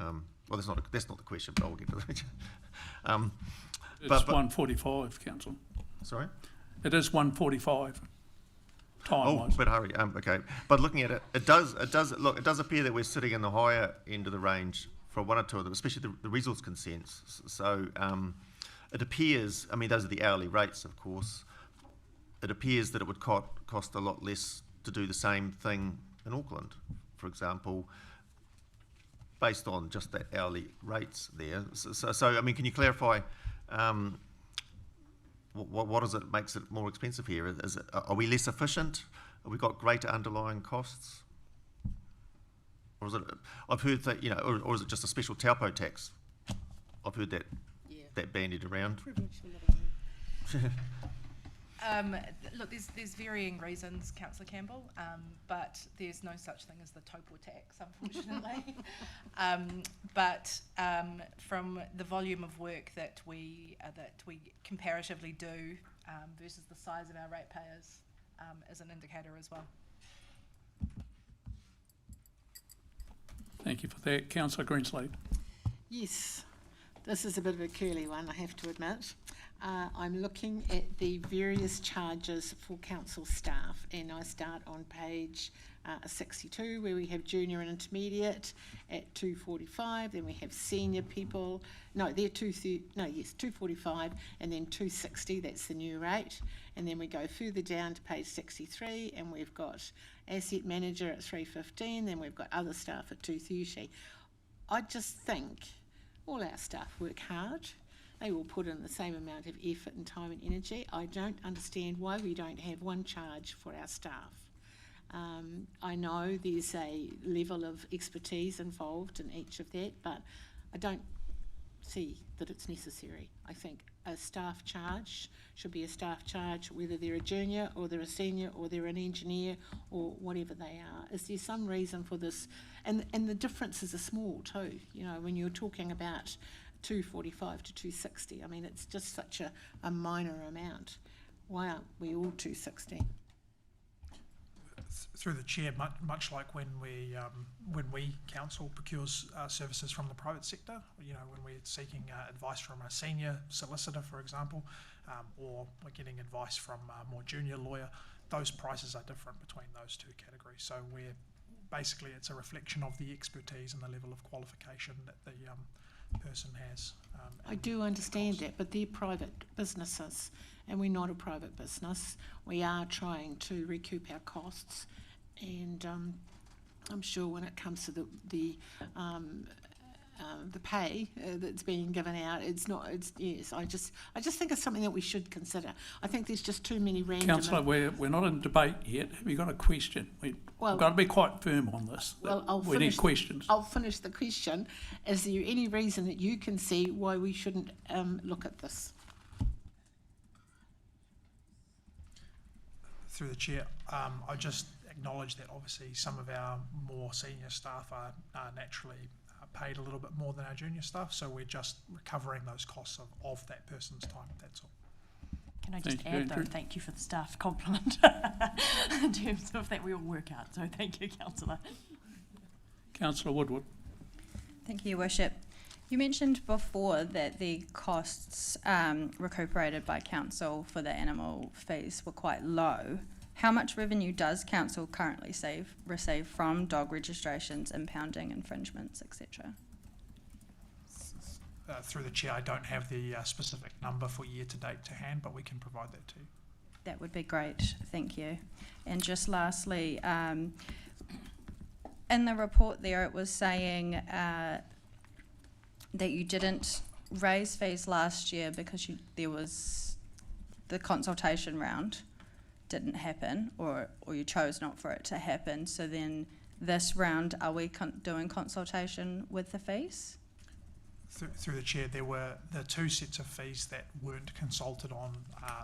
Well, that's not the question, but I'll get to that. It's 1:45, Council. Sorry? It is 1:45. Time-wise. Oh, but hurry. Okay. But looking at it, it does appear that we're sitting in the higher end of the range for one or two of them, especially the resource consents. So it appears, those are the hourly rates, of course. It appears that it would cost a lot less to do the same thing in Auckland, for example, based on just that hourly rates there. So can you clarify what is it makes it more expensive here? Are we less efficient? Have we got greater underlying costs? Or is it? I've heard that or is it just a special Taupō tax? I've heard that bandied around. Look, there's varying reasons, Councillor Campbell, but there's no such thing as the Taupō tax, unfortunately. But from the volume of work that we comparatively do versus the size of our ratepayers is an indicator as well. Thank you for that. Councillor Greenslade. Yes, this is a bit of a curly one, I have to admit. I'm looking at the various charges for council staff, and I start on page 62 where we have junior and intermediate at $245, then we have senior people, no, they're 245, and then $260, that's the new rate, and then we go further down to page 63 and we've got asset manager at $315, then we've got other staff at $230. I just think all our staff work hard. They will put in the same amount of effort and time and energy. I don't understand why we don't have one charge for our staff. I know there's a level of expertise involved in each of that, but I don't see that it's necessary. I think a staff charge should be a staff charge, whether they're a junior or they're a senior or they're an engineer or whatever they are. Is there some reason for this? And the differences are small too. You know, when you're talking about 245 to 260, I mean, it's just such a minor amount. Why aren't we all 260? Through the chair, much like when we council procures services from the private sector, you know, when we're seeking advice from a senior solicitor, for example, or we're getting advice from a more junior lawyer, those prices are different between those two categories. So we're basically, it's a reflection of the expertise and the level of qualification that the person has. I do understand that, but they're private businesses and we're not a private business. We are trying to recoup our costs, and I'm sure when it comes to the pay that's being given out, it's not. It's yes. I just think it's something that we should consider. I think there's just too many random. Councillor, we're not in debate yet. Have you got a question? We've got to be quite firm on this. Well, we need questions. I'll finish the question. Is there any reason that you can see why we shouldn't look at this? Through the chair, I just acknowledge that obviously some of our more senior staff are naturally paid a little bit more than our junior staff, so we're just recovering those costs of that person's time, that's all. Can I just add though, thank you for the staff compliment in terms of that we all work out, so thank you, Councillor. Councillor Woodward. Thank you, Your Worship. You mentioned before that the costs recuperated by council for the animal fees were quite low. How much revenue does council currently receive from dog registrations, impounding, infringements, etc.? Through the chair, I don't have the specific number for year to date to hand, but we can provide that to you. That would be great, thank you. And just lastly, in the report there it was saying that you didn't raise fees last year because there was the consultation round didn't happen, or you chose not for it to happen. So then this round, are we doing consultation with the fees? Through the chair, there were the two sets of fees that weren't consulted on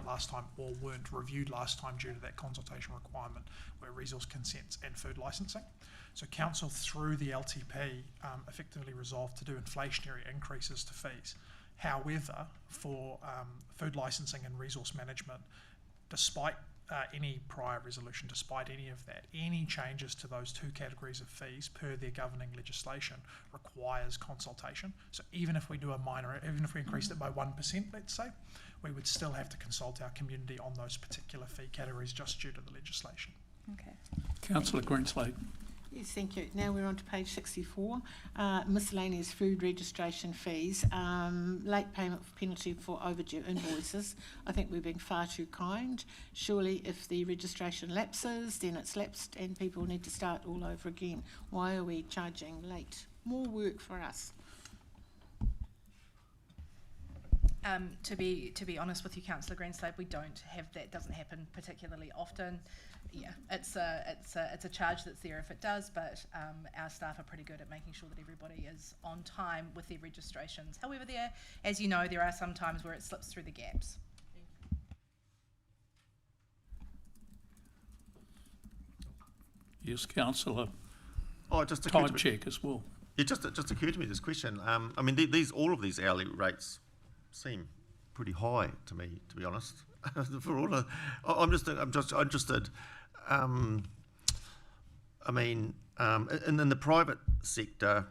last time or weren't reviewed last time due to that consultation requirement, were resource consents and food licensing. So council, through the LTP, effectively resolved to do inflationary increases to fees. However, for food licensing and resource management, despite any prior resolution, despite any of that, any changes to those two categories of fees per their governing legislation requires consultation. So even if we do a minor, even if we increased it by 1%, let's say, we would still have to consult our community on those particular fee categories just due to the legislation. Okay. Councillor Greenslade. Yes, thank you. Now we're on to page 64, miscellaneous food registration fees, late payment penalty for overdue invoices. I think we're being far too kind. Surely if the registration lapses, then it's lapsed and people need to start all over again. Why are we charging late? More work for us. To be honest with you, Councillor Greenslade, we don't have that. Doesn't happen particularly often. Yeah, it's a charge that's there if it does, but our staff are pretty good at making sure that everybody is on time with their registrations. However, as you know, there are some times where it slips through the gaps. Yes, councillor. Oh, just time check as well. It just occurred to me this question. I mean, all of these hourly rates seem pretty high to me, to be honest. For all of, I'm just interested. I mean, in the private sector,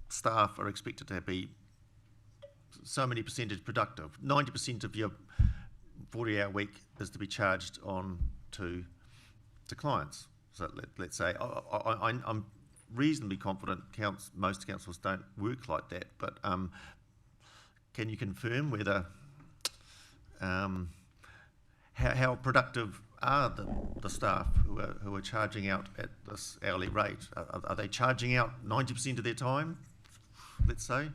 staff are expected to be so many percentage productive. 90% of your 40-hour week is to be charged on to clients. So let's say I'm reasonably confident most councils don't work like that, but can you confirm whether how productive are the staff who are charging out at this hourly rate? Are they charging out 90% of their time, let's say?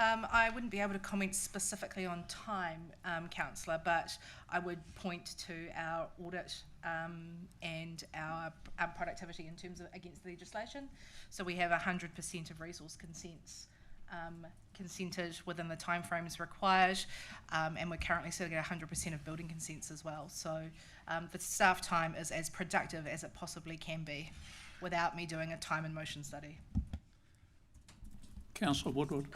I wouldn't be able to comment specifically on time, councillor, but I would point to our audit and our productivity in terms of against the legislation. So we have 100% of resource consents consented within the timeframes required, and we're currently sitting at 100% of building consents as well. So the staff time is as productive as it possibly can be without me doing a time and motion study. Councillor Woodward.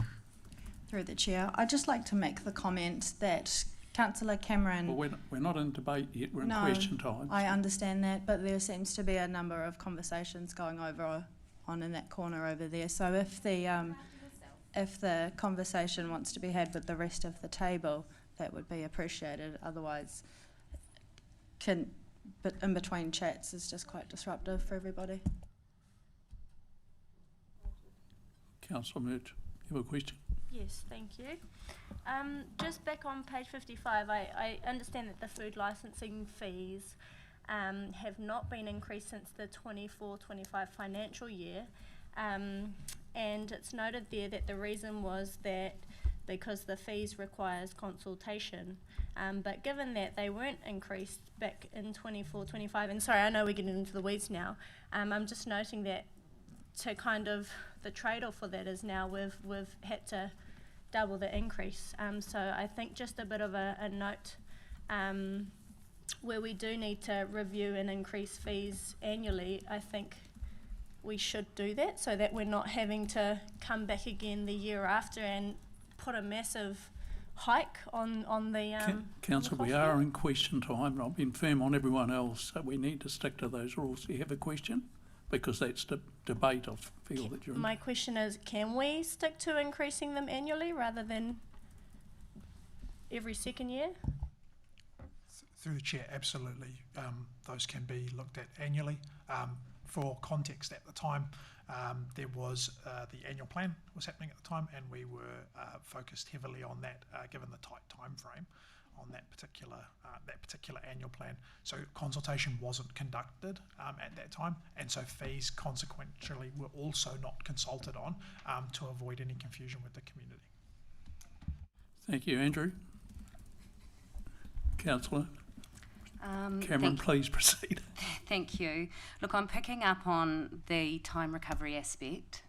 Through the chair, I'd just like to make the comment that Councillor Cameron... Well, we're not in debate yet, we're in question time. I understand that, but there seems to be a number of conversations going on in that corner over there. So if the conversation wants to be had with the rest of the table, that would be appreciated. Otherwise, but in between chats is just quite disruptive for everybody. Councillor Murch, you have a question? Yes, thank you. Just back on page 55, I understand that the food licensing fees have not been increased since the 24-25 financial year, and it's noted there that the reason was that because the fees requires consultation, but given that they weren't increased back in 24-25, and sorry, I know we're getting into the weeds now, I'm just noting that to kind of the trade-off for that is now we've had to double the increase. So I think just a bit of a note where we do need to review and increase fees annually. I think we should do that so that we're not having to come back again the year after and put a massive hike on the Council, we are in question time. I've been firm on everyone else, so we need to stick to those rules. Do you have a question? Because that's the debate, I feel that you're in. My question is, can we stick to increasing them annually rather than every second year? Through the chair, absolutely. Those can be looked at annually. For context, at the time, there was the annual plan was happening at the time, and we were focused heavily on that, given the tight time frame on that particular annual plan. So consultation wasn't conducted at that time, and so fees consequentially were also not consulted on to avoid any confusion with the community. Thank you, Andrew. Councillor Cameron, please proceed. Thank you. Look, I'm picking up on the time recovery aspect.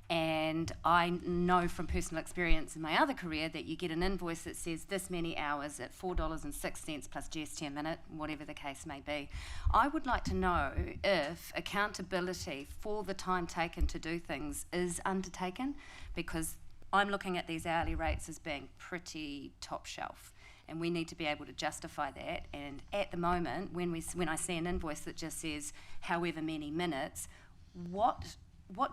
And I know from personal experience in my other career that you get an invoice that says this many hours at $4.06 plus GST a minute, whatever the case may be. I would like to know if accountability for the time taken to do things is undertaken, because I'm looking at these hourly rates as being pretty top shelf, and we need to be able to justify that. And at the moment, when I see an invoice that just says however many minutes, what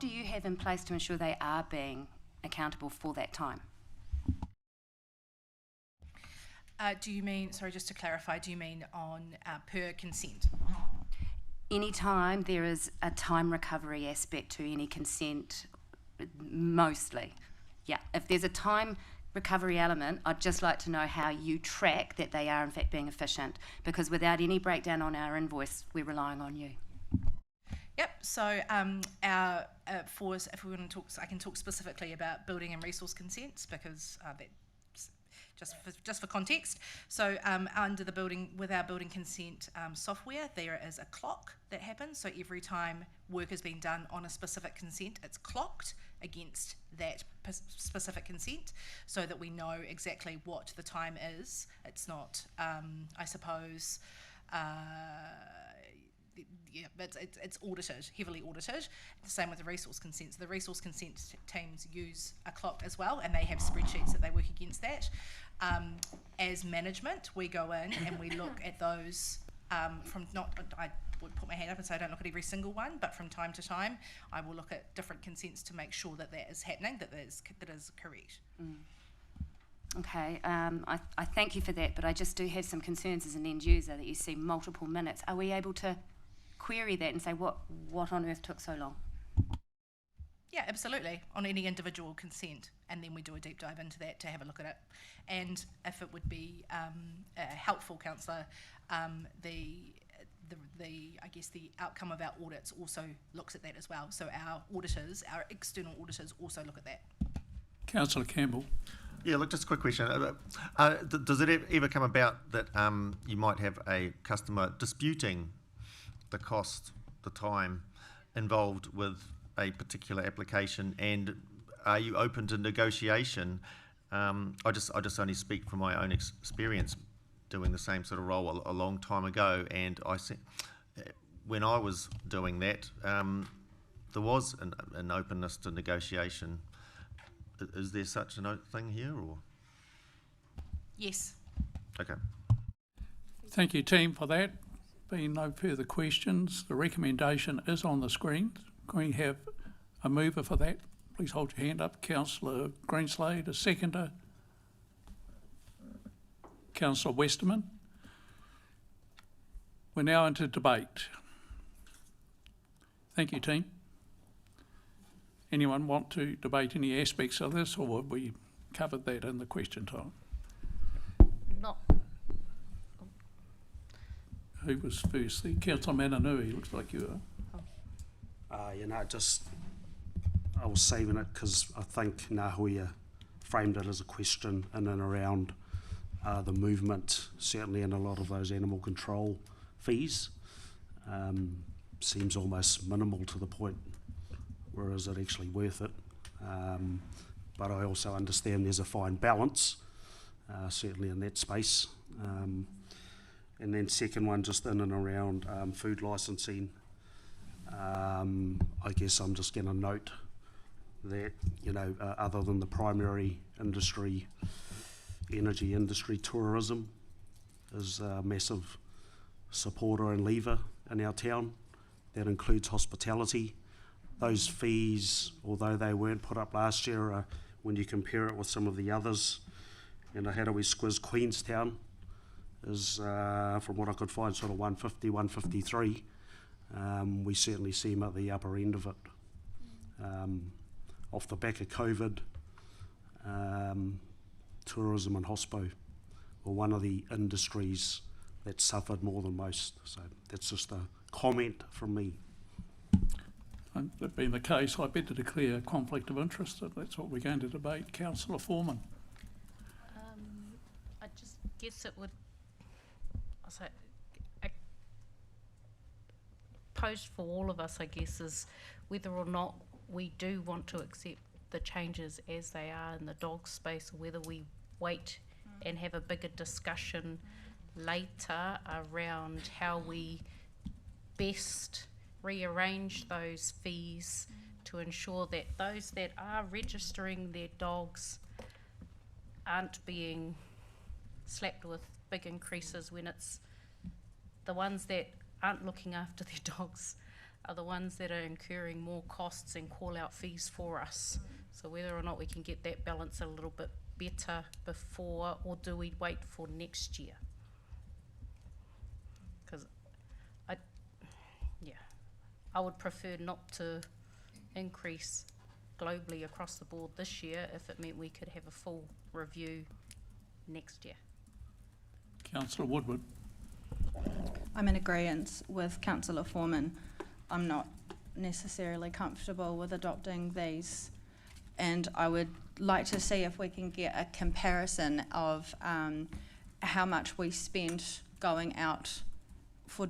do you have in place to ensure they are being accountable for that time? Do you mean, sorry, just to clarify, do you mean on per consent? Anytime there is a time recovery aspect to any consent, mostly. Yeah, if there's a time recovery element, I'd just like to know how you track that they are in fact being efficient, because without any breakdown on our invoice, we're relying on you. Yep. So if we want to talk, I can talk specifically about building and resource consents, because just for context. So under the with our building consent software, there is a clock that happens. So every time work has been done on a specific consent, it's clocked against that specific consent, so that we know exactly what the time is. It's not, I suppose, yeah, it's audited, heavily audited. The same with the resource consent. So the resource consent teams use a clock as well, and they have spreadsheets that they work against that. As management, we go in and we look at those from not. I would put my hand up and say I don't look at every single one, but from time to time, I will look at different consents to make sure that is happening, that is correct. Okay, I thank you for that, but I just do have some concerns as an end user that you see multiple minutes. Are we able to query that and say what on earth took so long? Yeah, absolutely, on any individual consent, and then we do a deep dive into that to have a look at it. And if it would be helpful, Councillor, I guess the outcome of our audits also looks at that as well. So our auditors, our external auditors, also look at that. Councillor Campbell. Yeah, look, just a quick question. Does it ever come about that you might have a customer disputing the cost, the time involved with a particular application, and are you open to negotiation? I just only speak from my own experience doing the same sort of role a long time ago, and when I was doing that, there was an openness to negotiation. Is there such a thing here, or? Yes. Okay. Thank you, team, for that. Being no further questions, the recommendation is on the screen. Can we have a mover for that? Please hold your hand up. Councillor Greenslade, a seconder. Councillor Westerman. We're now into debate. Thank you, team. Anyone want to debate any aspects of this, or have we covered that in the question time? Not. Who was first? Councillor Mananui, looks like you are. I was saving it because I think Ngāhuia framed it as a question in and around the movement, certainly in a lot of those animal control fees. Seems almost minimal to the point where is it actually worth it? But I also understand there's a fine balance, certainly in that space. And then second one, just in and around food licensing. I guess I'm just going to note that, other than the primary industry, energy industry, tourism is a massive supporter and lever in our town. That includes hospitality. Those fees, although they weren't put up last year, when you compare it with some of the others, how do we squiz Queenstown is, from what I could find, sort of 150, 153. We certainly see them at the upper end of it. Off the back of COVID, tourism and hospo were one of the industries that suffered more than most. So that's just a comment from me. That being the case, I better declare conflict of interest if that's what we're going to debate. Councillor Foreman. I just guess it would, posed for all of us, I guess, is whether or not we do want to accept the changes as they are in the dog space, or whether we wait and have a bigger discussion later around how we best rearrange those fees to ensure that those that are registering their dogs aren't being slapped with big increases when it's the ones that aren't looking after their dogs are the ones that are incurring more costs and call out fees for us. So whether or not we can get that balance a little bit better before, or do we wait for next year? Because I would prefer not to increase globally across the board this year if it meant we could have a full review next year. Councillor Woodward. I'm in agreement with Councillor Foreman. I'm not necessarily comfortable with adopting these, and I would like to see if we can get a comparison of how much we spend going out for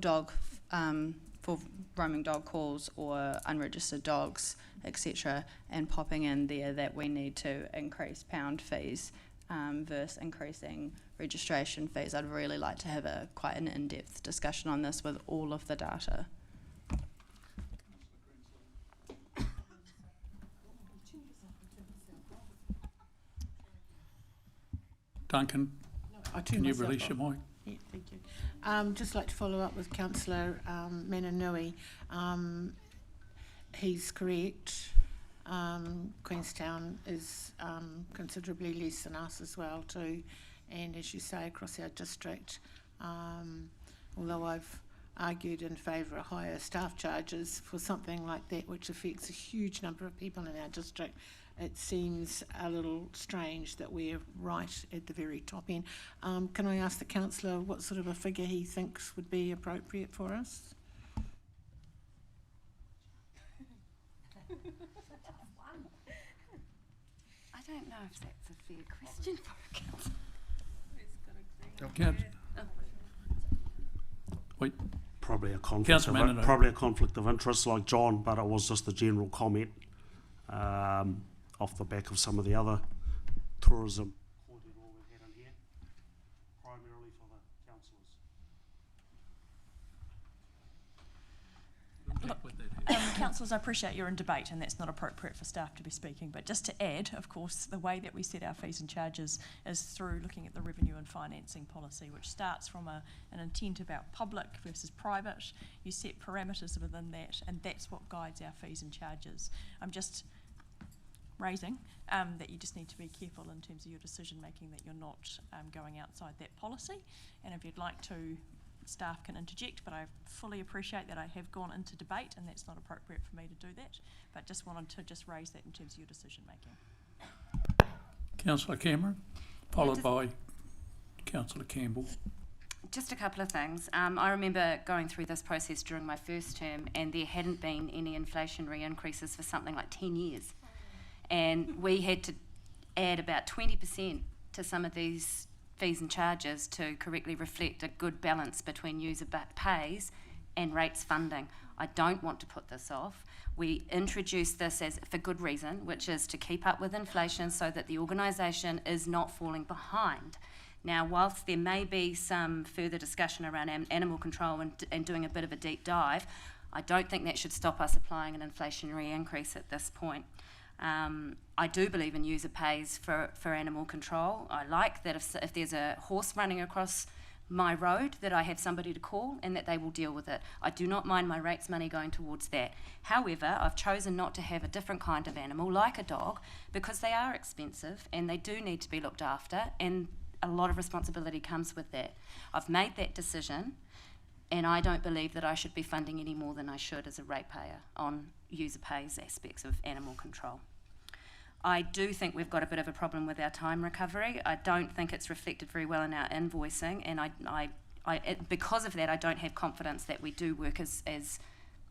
for roaming dog calls or unregistered dogs, etc., and popping in there that we need to increase pound fees versus increasing registration fees. I'd really like to have quite an in-depth discussion on this with all of the data. Duncan, can you release your mic? Yeah, thank you. Just like to follow up with Councillor Mananui. He's correct. Queenstown is considerably less than us as well too, and as you say, across our district, although I've argued in favour of higher staff charges for something like that which affects a huge number of people in our district, it seems a little strange that we're right at the very top end. Can I ask the councillor what sort of a figure he thinks would be appropriate for us? I don't know if that's a fair question for a councillor. Okay. Wait. Probably a conflict. Councillor Of, probably a conflict of interest, like John, but it was just a general comment off the back of some of the other tourism content we've had in here, primarily for the councillors. Councillors, I appreciate you're in debate and that's not appropriate for staff to be speaking, but just to add, of course, the way that we set our fees and charges is through looking at the revenue and financing policy, which starts from an intent about public versus private. You set parameters within that, and that's what guides our fees and charges. I'm just raising that you just need to be careful in terms of your decision making, that you're not going outside that policy, and if you'd like to, staff can interject, but I fully appreciate that I have gone into debate and that's not appropriate for me to do that, but just wanted to just raise that in terms of your decision making. Councillor Cameron, followed by Councillor Campbell. Just a couple of things. I remember going through this process during my first term, and there hadn't been any inflationary increases for something like 10 years. And we had to add about 20% to some of these fees and charges to correctly reflect a good balance between user pays and rates funding. I don't want to put this off. We introduced this for good reason, which is to keep up with inflation so that the organisation is not falling behind. Now, whilst there may be some further discussion around animal control and doing a bit of a deep dive, I don't think that should stop us applying an inflationary increase at this point. I do believe in user pays for animal control. I like that if there's a horse running across my road, that I have somebody to call and that they will deal with it. I do not mind my rates money going towards that. However, I've chosen not to have a different kind of animal, like a dog, because they are expensive and they do need to be looked after, and a lot of responsibility comes with that. I've made that decision, and I don't believe that I should be funding any more than I should as a ratepayer on user pays aspects of animal control. I do think we've got a bit of a problem with our time recovery. I don't think it's reflected very well in our invoicing, and because of that, I don't have confidence that we do work as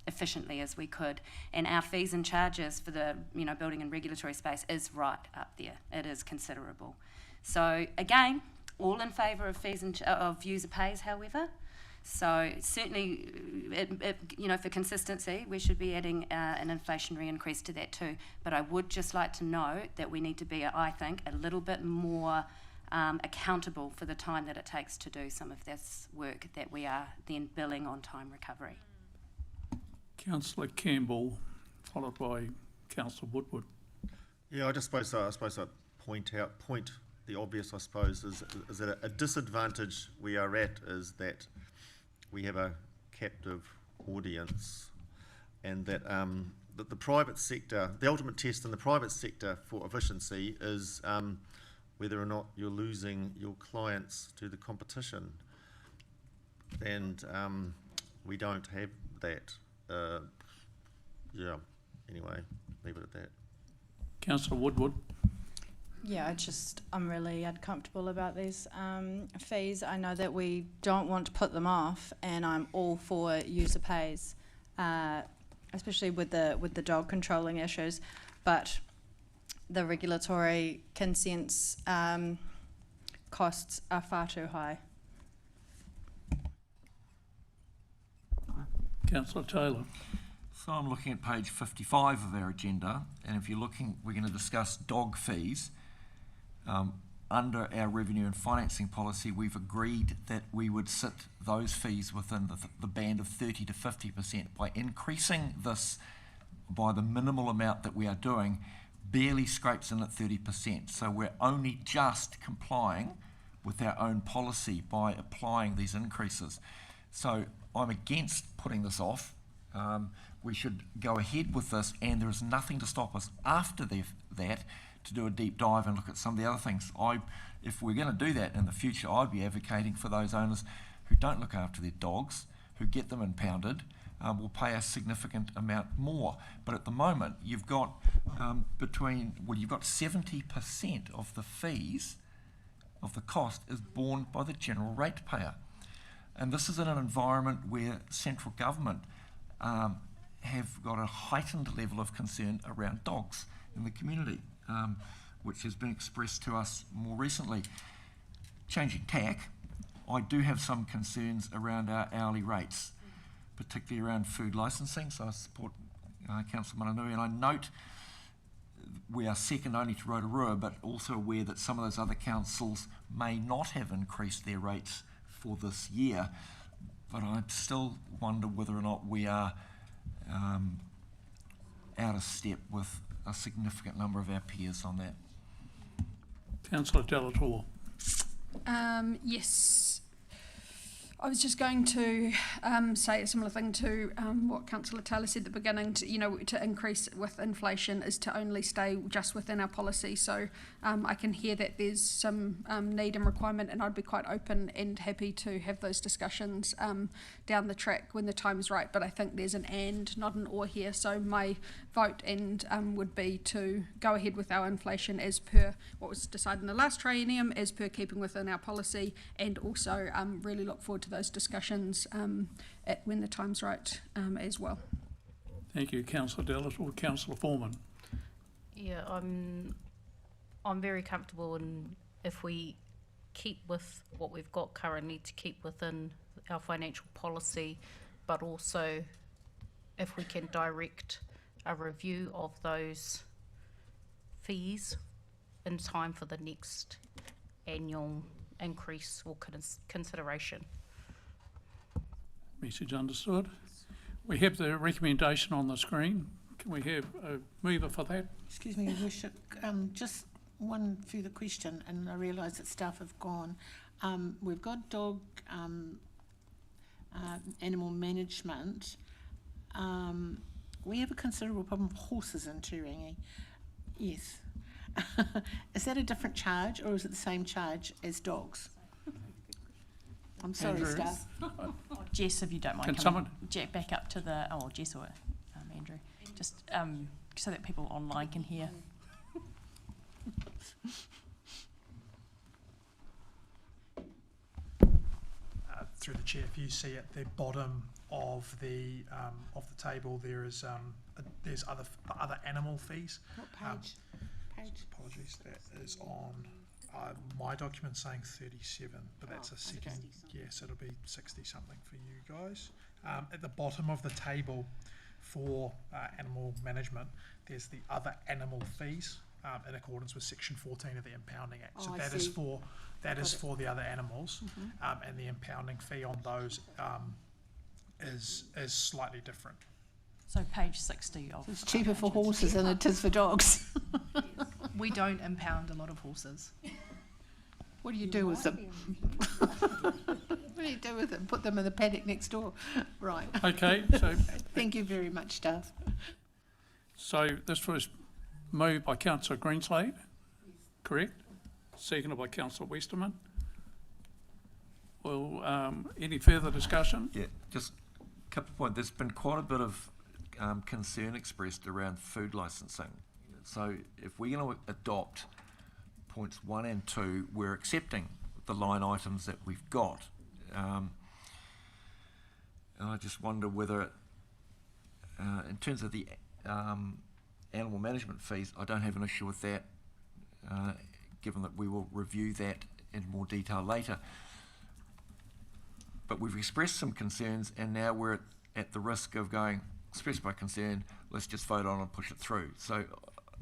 efficiently as we could. And our fees and charges for the building and regulatory space is right up there. It is considerable. So again, all in favour of fees and of user pays, however. So certainly, for consistency, we should be adding an inflationary increase to that too. But I would just like to note that we need to be, I think, a little bit more accountable for the time that it takes to do some of this work that we are then billing on time recovery. Councillor Campbell, followed by Councillor Woodward. Yeah, I suppose I'd point the obvious, I suppose, is that a disadvantage we are at is that we have a captive audience, and that the private sector, the ultimate test in the private sector for efficiency is whether or not you're losing your clients to the competition, and we don't have that. Anyway, leave it at that. Councillor Woodward. Yeah, I'm really uncomfortable about these fees. I know that we don't want to put them off, and I'm all for user pays, especially with the dog controlling issues, but the regulatory consents costs are far too high. Councillor Taylor. So I'm looking at page 55 of our agenda, and if you're looking, we're going to discuss dog fees. under our revenue and financing policy, we've agreed that we would sit those fees within the band of 30 to 50%. By increasing this by the minimal amount that we are doing, barely scrapes in at 30%. So we're only just complying with our own policy by applying these increases. So I'm against putting this off. We should go ahead with this, and there is nothing to stop us after that to do a deep dive and look at some of the other things. If we're going to do that in the future, I'd be advocating for those owners who don't look after their dogs, who get them impounded, will pay a significant amount more. But at the moment, you've got you've got 70% of the fees of the cost is borne by the general ratepayer. And this is in an environment where central government have got a heightened level of concern around dogs in the community, which has been expressed to us more recently. Changing tack, I do have some concerns around our hourly rates, particularly around food licensing, so I support Councillor Mananui, and I note we are second only to Rotorua, but also aware that some of those other councils may not have increased their rates for this year, but I still wonder whether or not we are out of step with a significant number of our peers on that. Councillor Taupō. Yes. I was just going to say a similar thing to what Councillor Taylor said at the beginning. To increase with inflation is to only stay just within our policy. So I can hear that there's some need and requirement, and I'd be quite open and happy to have those discussions down the track when the time's right. But I think there's an and, not an or here. So my vote would be to go ahead with our inflation as per what was decided in the last triennium, as per keeping within our policy, and also really look forward to those discussions when the time's right as well. Thank you, Councillor Delator. Councillor Foreman. Yeah, I'm very comfortable in if we keep with what we've got currently to keep within our financial policy, but also if we can direct a review of those fees in time for the next annual increase or consideration. Message understood. We have the recommendation on the screen. Can we have a mover for that? Excuse me, Your Worship. Just one further question, and I realise that staff have gone. We've got dog animal management. We have a considerable problem with horses in Turangi. Yes. Is that a different charge, or is it the same charge as dogs? I'm sorry, Andrew. staff. Jess, if you don't mind, Can coming someone- Jack back up to the Jess or Andrew, just so that people online can hear. Through the chair, if you see at the bottom of the table, there's other animal fees. What page? Apologies, that is on my document saying 37, but that's a second. Yes, it'll be 60 something for you guys. At the bottom of the table for animal management, there's the other animal fees in accordance with Section 14 of the Impounding Act. So that is for the other animals, and the impounding fee on those is slightly different. So page 60 of. It's cheaper for horses than it is for dogs. We don't impound a lot of horses. What do you do with them? What do you do with them? Put them in the paddock next door. Right. Okay, so Thank you very much, staff. so this was moved by Councillor Greenslade, correct? Seconded by Councillor Westerman. Well, any further discussion? Yeah, just a couple of points. There's been quite a bit of concern expressed around food licensing. So if we're going to adopt points 1 and 2, we're accepting the line items that we've got. And I just wonder whether, in terms of the animal management fees, I don't have an issue with that, given that we will review that in more detail later. But we've expressed some concerns, and now we're at the risk of going, expressed by concern, let's just vote on and push it through. So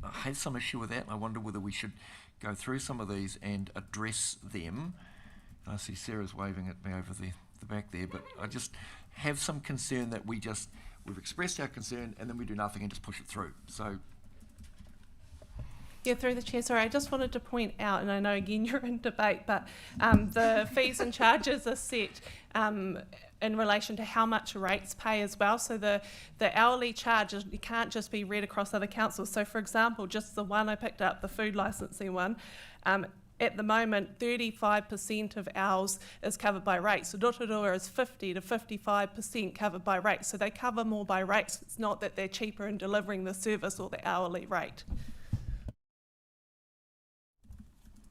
had some issue with that. I wonder whether we should go through some of these and address them. I see Sarah's waving at me over the back there, but I just have some concern that we've expressed our concern and then we do nothing and just push it through. So. Yeah, through the chair, sorry, I just wanted to point out, and I know again you're in debate, but the fees and charges are set in relation to how much rates pay as well. So the hourly charges, it can't just be read across other councils. So for example, just the one I picked up, the food licensing one, at the moment 35% of ours is covered by rates. So Rotorua is 50 to 55% covered by rates. So they cover more by rates. It's not that they're cheaper in delivering the service or the hourly rate.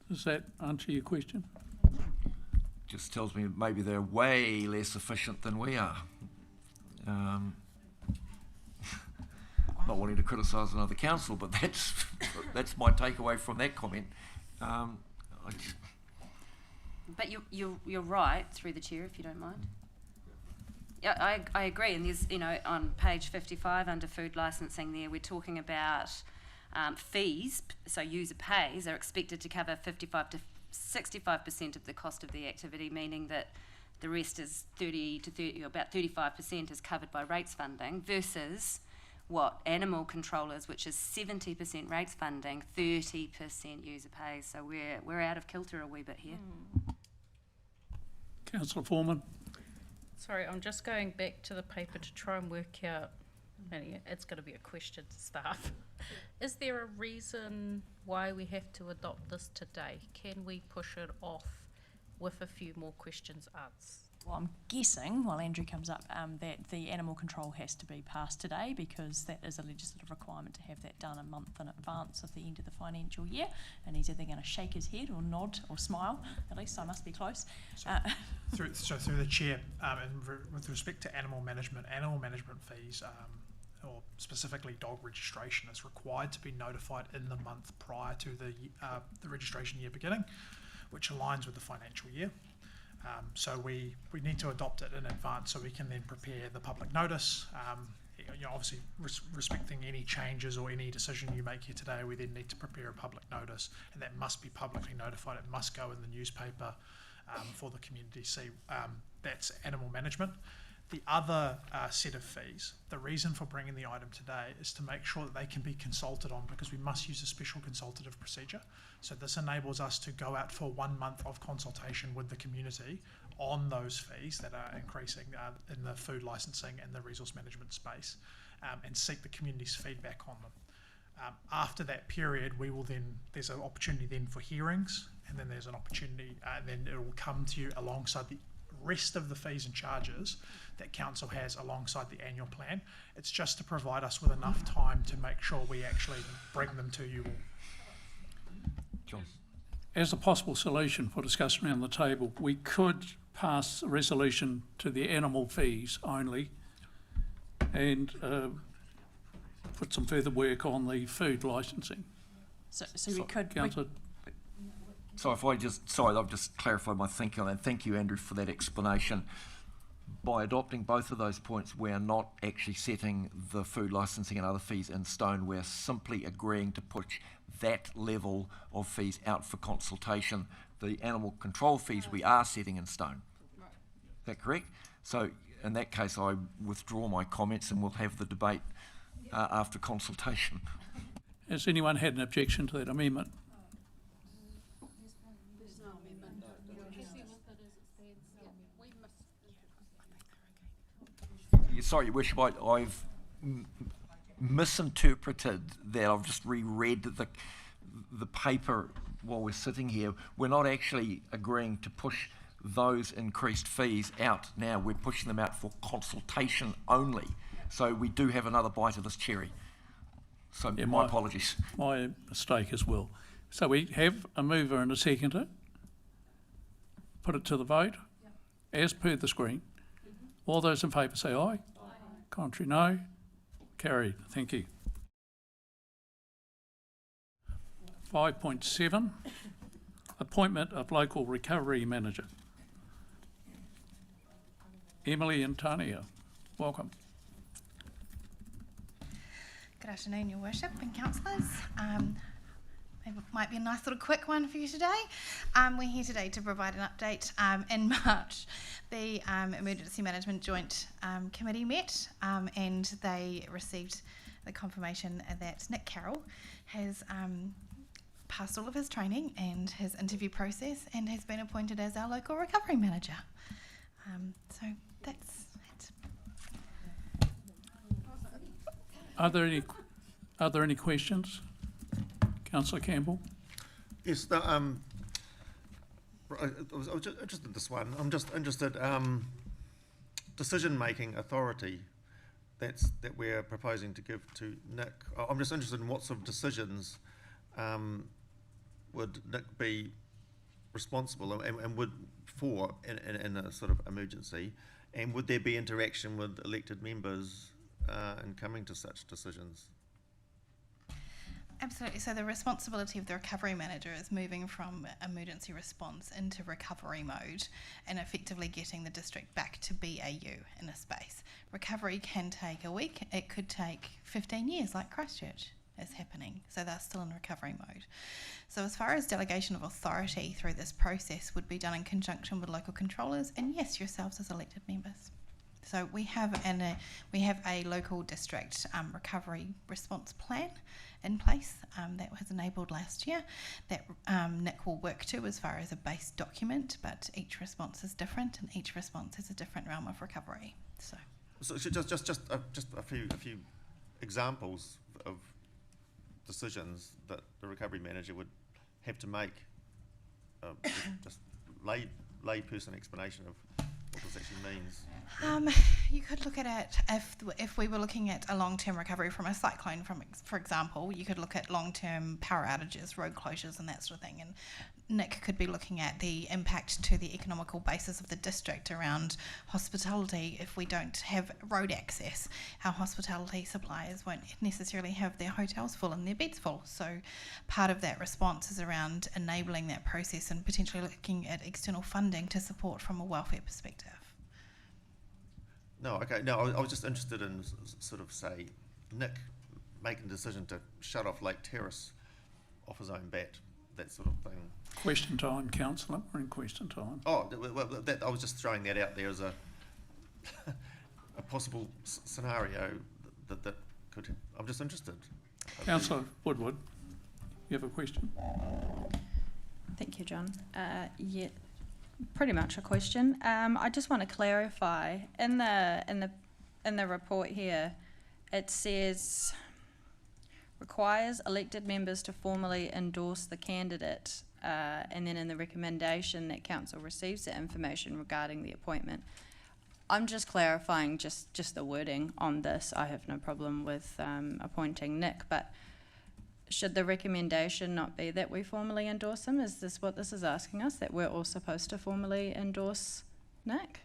Does that answer your question? Just tells me maybe they're way less efficient than we are. Not wanting to criticise another council, but that's my takeaway from that comment. But you're right, through the chair, if you don't mind. Yeah, I agree. And there's, on page 55 under food licensing there, we're talking about fees, so user pays, are expected to cover 55 to 65% of the cost of the activity, meaning that the rest is about 35% is covered by rates funding, versus what animal control is, which is 70% rates funding, 30% user pays. So we're out of kilter a wee bit here. Councillor Foreman. Sorry, I'm just going back to the paper to try and work out, and it's going to be a question to staff. Is there a reason why we have to adopt this today? Can we push it off with a few more questions asked? Well, I'm guessing, while Andrew comes up, that the animal control has to be passed today, because that is a legislative requirement to have that done a month in advance of the end of the financial year. And he's either going to shake his head or nod or smile. At least I must be close. Through the chair, with respect to animal management fees, or specifically dog registration, is required to be notified in the month prior to the registration year beginning, which aligns with the financial year. So we need to adopt it in advance so we can then prepare the public notice. Obviously respecting any changes or any decision you make here today, we then need to prepare a public notice, and that must be publicly notified. It must go in the newspaper for the community to see. That's animal management. The other set of fees, the reason for bringing the item today is to make sure that they can be consulted on, because we must use a special consultative procedure. So this enables us to go out for 1 month of consultation with the community on those fees that are increasing in the food licensing and the resource management space, and seek the community's feedback on them. After that period, there's an opportunity then for hearings, and then there's an opportunity, then it will come to you alongside the rest of the fees and charges that council has alongside the annual plan. It's just to provide us with enough time to make sure we actually bring them to you all. John. As a possible solution for discussion around the table, we could pass a resolution to the animal fees only, and put some further work on the food licensing. So we could... Councillor. So I've just clarified my thinking, and thank you, Andrew, for that explanation. By adopting both of those points, we are not actually setting the food licensing and other fees in stone. We're simply agreeing to push that level of fees out for consultation. The animal control fees we are setting in stone. Right. Is that correct? So in that case, I withdraw my comments and we'll have the debate after consultation. Has anyone had an objection to that amendment? Sorry, Your Worship, I've misinterpreted that. I've just reread the paper while we're sitting here. We're not actually agreeing to push those increased fees out now. We're pushing them out for consultation only. So we do have another bite of this cherry. So yeah, my apologies. My mistake as well. So we have a mover and a seconder. Put it to the vote, as per the screen. All those in favour say aye. Contrary, no. Carried. Thank you. 5.7, appointment of local recovery manager. Emily and Tania, welcome. Good afternoon, Your Worship and councillors. Maybe it might be a nice little quick one for you today. We're here today to provide an update. In March, the Emergency Management Joint Committee met and they received the confirmation that Nick Carroll has passed all of his training and his interview process and has been appointed as our local recovery manager. So that's it. Are there any questions? Councillor Campbell. Yes, I was just interested in this one. I'm just interested, decision-making authority that we're proposing to give to Nick. I'm just interested in what sort of decisions would Nick be responsible and would for in a sort of emergency, and would there be interaction with elected members in coming to such decisions? Absolutely. So the responsibility of the recovery manager is moving from emergency response into recovery mode and effectively getting the district back to BAU in a space. Recovery can take a week. It could take 15 years like Christchurch is happening. So they're still in recovery mode. So as far as delegation of authority through this process would be done in conjunction with local controllers and yes, yourselves as elected members. So we have a local district recovery response plan in place that was enabled last year that Nick will work to as far as a base document, but each response is different and each response has a different realm of recovery. So just a few examples of decisions that the recovery manager would have to make. Just lay person explanation of what this actually means. You could look at it if we were looking at a long-term recovery from a cyclone, for example, you could look at long-term power outages, road closures and that sort of thing. And Nick could be looking at the impact to the economical basis of the district around hospitality. If we don't have road access, our hospitality suppliers won't necessarily have their hotels full and their beds full. So part of that response is around enabling that process and potentially looking at external funding to support from a welfare perspective. No, okay. No, I was just interested in sort of, say, Nick making the decision to shut off Lake Terrace off his own bat, that sort of thing. Question time, councillor. We're in question time. Oh, well, I was just throwing that out there as a possible scenario that could. I'm just interested. Councillor Woodward, you have a question? Thank you, John. Yeah. Pretty much a question. I just want to clarify in the report here. It says requires elected members to formally endorse the candidate, and then in the recommendation that council receives the information regarding the appointment. I'm just clarifying just the wording on this. I have no problem with appointing Nick, but should the recommendation not be that we formally endorse him? Is this what this is asking us, that we're all supposed to formally endorse Nick?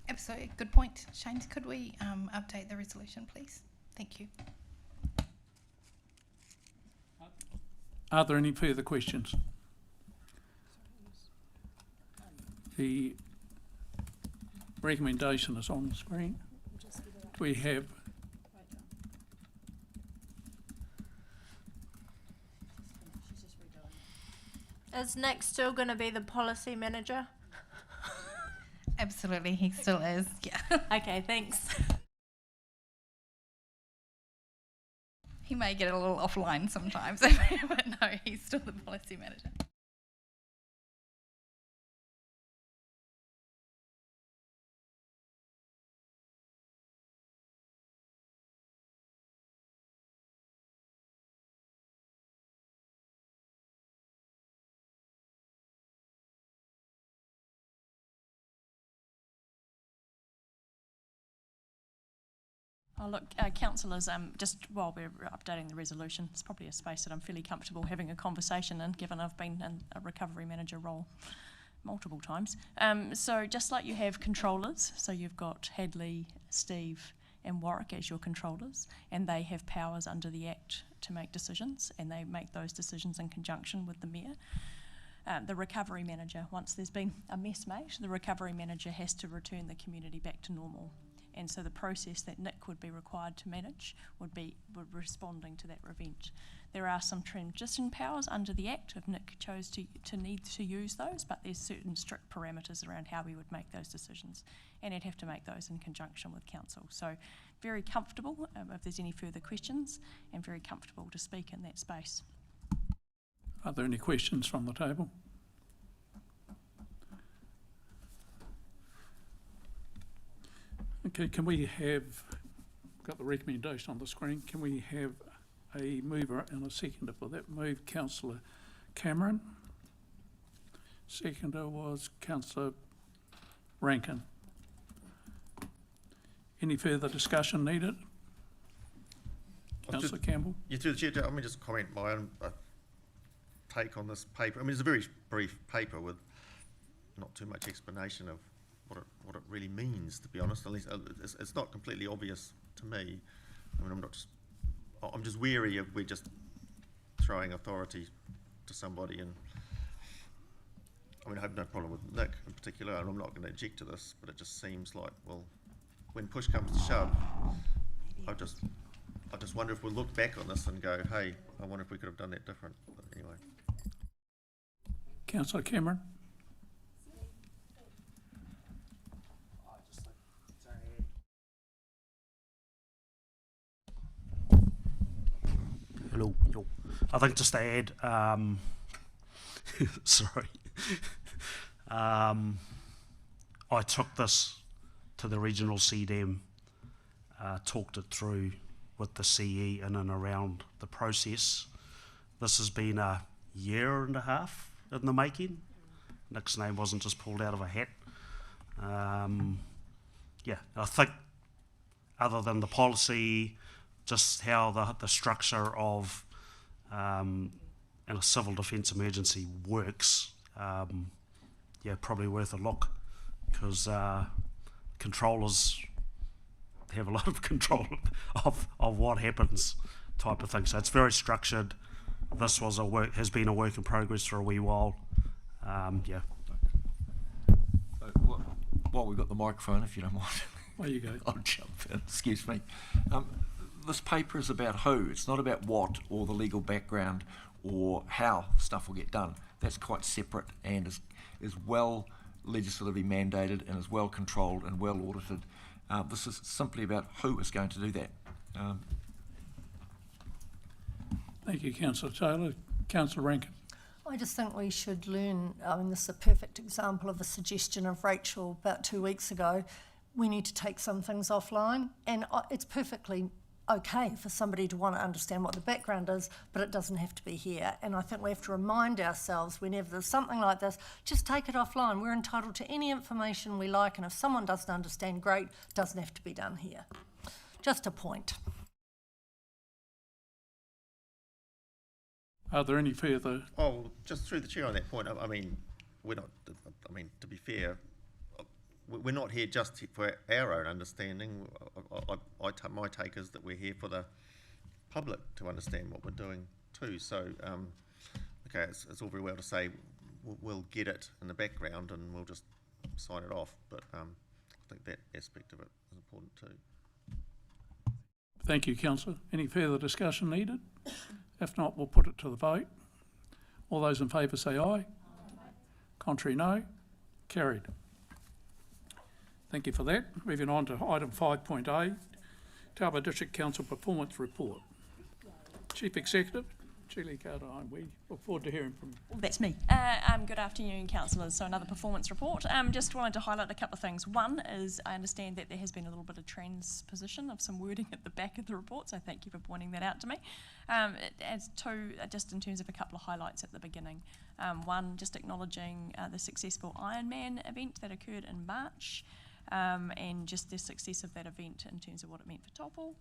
Absolutely. Good point. Shane, could we update the resolution, please? Thank you. Are there any further questions? The recommendation is on the screen. Do we have Is Nick still going to be the policy manager? Absolutely, he still is. Yeah. Okay, thanks. He may get a little offline sometimes, but no, he's still the policy manager. Oh, look, councillors, just while we're updating the resolution, it's probably a space that I'm fairly comfortable having a conversation in, given I've been in a recovery manager role multiple times. So just like you have controllers, so you've got Hadley, Steve and Warwick as your controllers, and they have powers under the Act to make decisions, and they make those decisions in conjunction with the Mayor. The recovery manager, once there's been a mess made, the recovery manager has to return the community back to normal. And so the process that Nick would be required to manage would be responding to that event. There are some transition powers under the Act if Nick chose to need to use those, but there's certain strict parameters around how we would make those decisions, and he'd have to make those in conjunction with council. So very comfortable if there's any further questions, and very comfortable to speak in that space. Are there any questions from the table? Okay, can we have, got the recommendation on the screen, can we have a mover and a seconder for that move? Councillor Cameron. Seconder was Councillor Rankin. Any further discussion needed? Councillor Campbell. You through the chair, let me just comment my own take on this paper. I mean, it's a very brief paper with not too much explanation of what it really means, to be honest. At least it's not completely obvious to me. I mean, I'm just weary of we're just throwing authority to somebody, and I mean, I have no problem with Nick in particular, and I'm not going to object to this, but it just seems like, well, when push comes to shove, I just wonder if we'll look back on this and go, hey, I wonder if we could have done that different. But anyway. Councillor Cameron. Hello. I think just to add, sorry, I took this to the regional CDM, talked it through with the CE in and around the process. This has been a year and a half in the making. Nick's name wasn't just pulled out of a hat. Yeah, I think other than the policy, just how the structure of in a civil defence emergency works, yeah, probably worth a look, because controllers have a lot of control of what happens, type of thing. So it's very structured. This was has been a work in progress for a wee while. Yeah. So while we've got the microphone, if you don't mind, there you go. I'll jump in. Excuse me. This paper is about who. It's not about what or the legal background or how stuff will get done. That's quite separate and is well legislatively mandated and is well controlled and well audited. This is simply about who is going to do that. Thank you, Councillor Taylor. Councillor Rankin. I just think we should learn. I mean, this is a perfect example of a suggestion of Rachel about 2 weeks ago. We need to take some things offline, and it's perfectly okay for somebody to want to understand what the background is, but it doesn't have to be here. And I think we have to remind ourselves whenever there's something like this, just take it offline. We're entitled to any information we like, and if someone doesn't understand, great, it doesn't have to be done here. Just a point. Are there any further? Oh, just through the chair on that point. I mean, we're not. I mean, to be fair, we're not here just for our own understanding. My take is that we're here for the public to understand what we're doing too. So, okay, it's all very well to say we'll get it in the background and we'll just sign it off, but I think that aspect of it is important too. Thank you, Councillor. Any further discussion needed? If not, we'll put it to the vote. All those in favour say aye. Contrary, no. Carried. Thank you for that. Moving on to item 5.A, Taupō District Council Performance Report. Chief Executive, Julie Cardine, we look forward to hearing from you. Well, that's me. Good afternoon, councillors. So another performance report. Just wanted to highlight a couple of things. One is I understand that there has been a little bit of transposition of some wording at the back of the report, so thank you for pointing that out to me. As two, just in terms of a couple of highlights at the beginning. One, just acknowledging the successful Ironman event that occurred in March, and just the success of that event in terms of what it meant for Taupō.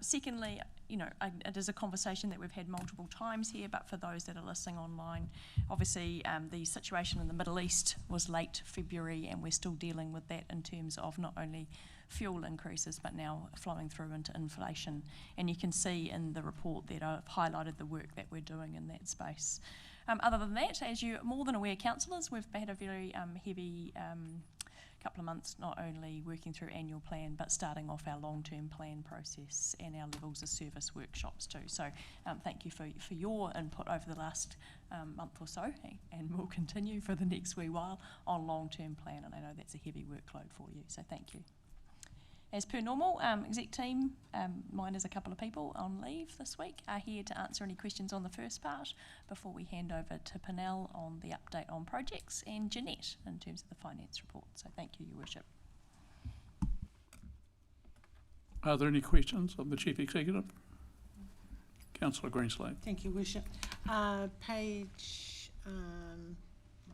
Secondly, it is a conversation that we've had multiple times here, but for those that are listening online, obviously the situation in the Middle East was late February, and we're still dealing with that in terms of not only fuel increases, but now flowing through into inflation. And you can see in the report that I've highlighted the work that we're doing in that space. Other than that, as you're more than aware, councillors, we've had a very heavy couple of months, not only working through annual plan, but starting off our long-term plan process and our levels of service workshops too. So thank you for your input over the last month or so, and we'll continue for the next wee while on long-term plan, and I know that's a heavy workload for you, so thank you. As per normal, exec team, mine is a couple of people on leave this week, are here to answer any questions on the first part before we hand over to Panel on the update on projects and Jeanette in terms of the finance report. So thank you, Your Worship. Are there any questions of the Chief Executive? Councillor Greenslade. Thank you, Worship. Page, I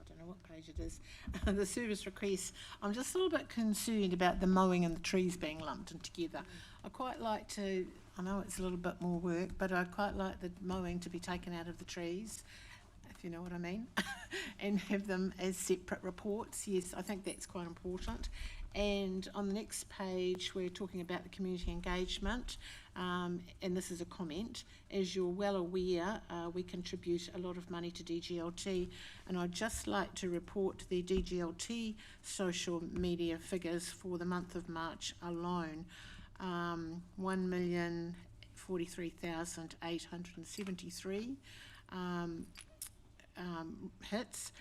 don't know what page it is, the service request. I'm just a little bit concerned about the mowing and the trees being lumped in together. I quite like to, I know it's a little bit more work, but I'd quite like the mowing to be taken out of the trees, if you know what I mean, and have them as separate reports. Yes, I think that's quite important. And on the next page, we're talking about the community engagement, and this is a comment. As you're well aware, we contribute a lot of money to DGLT, and I'd just like to report the DGLT social media figures for the month of March alone. 1,043,873 hits.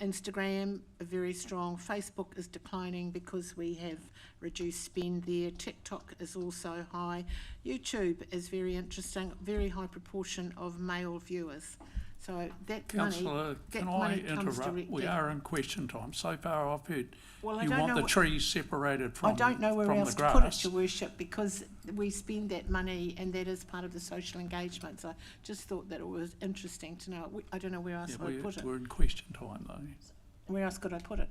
Instagram, very strong. Facebook is declining because we have reduced spend there. TikTok is also high. YouTube is very interesting, very high proportion of male viewers. So that Councillor, can I interrupt? We are in question time. So far I've heard you want the trees separated from the grass. I don't know where else to put it, Your Worship, because we spend that money and that is part of the social engagement. So I just thought that it was interesting to know. I don't know where else I would put it. We're in question time though. Where else could I put it?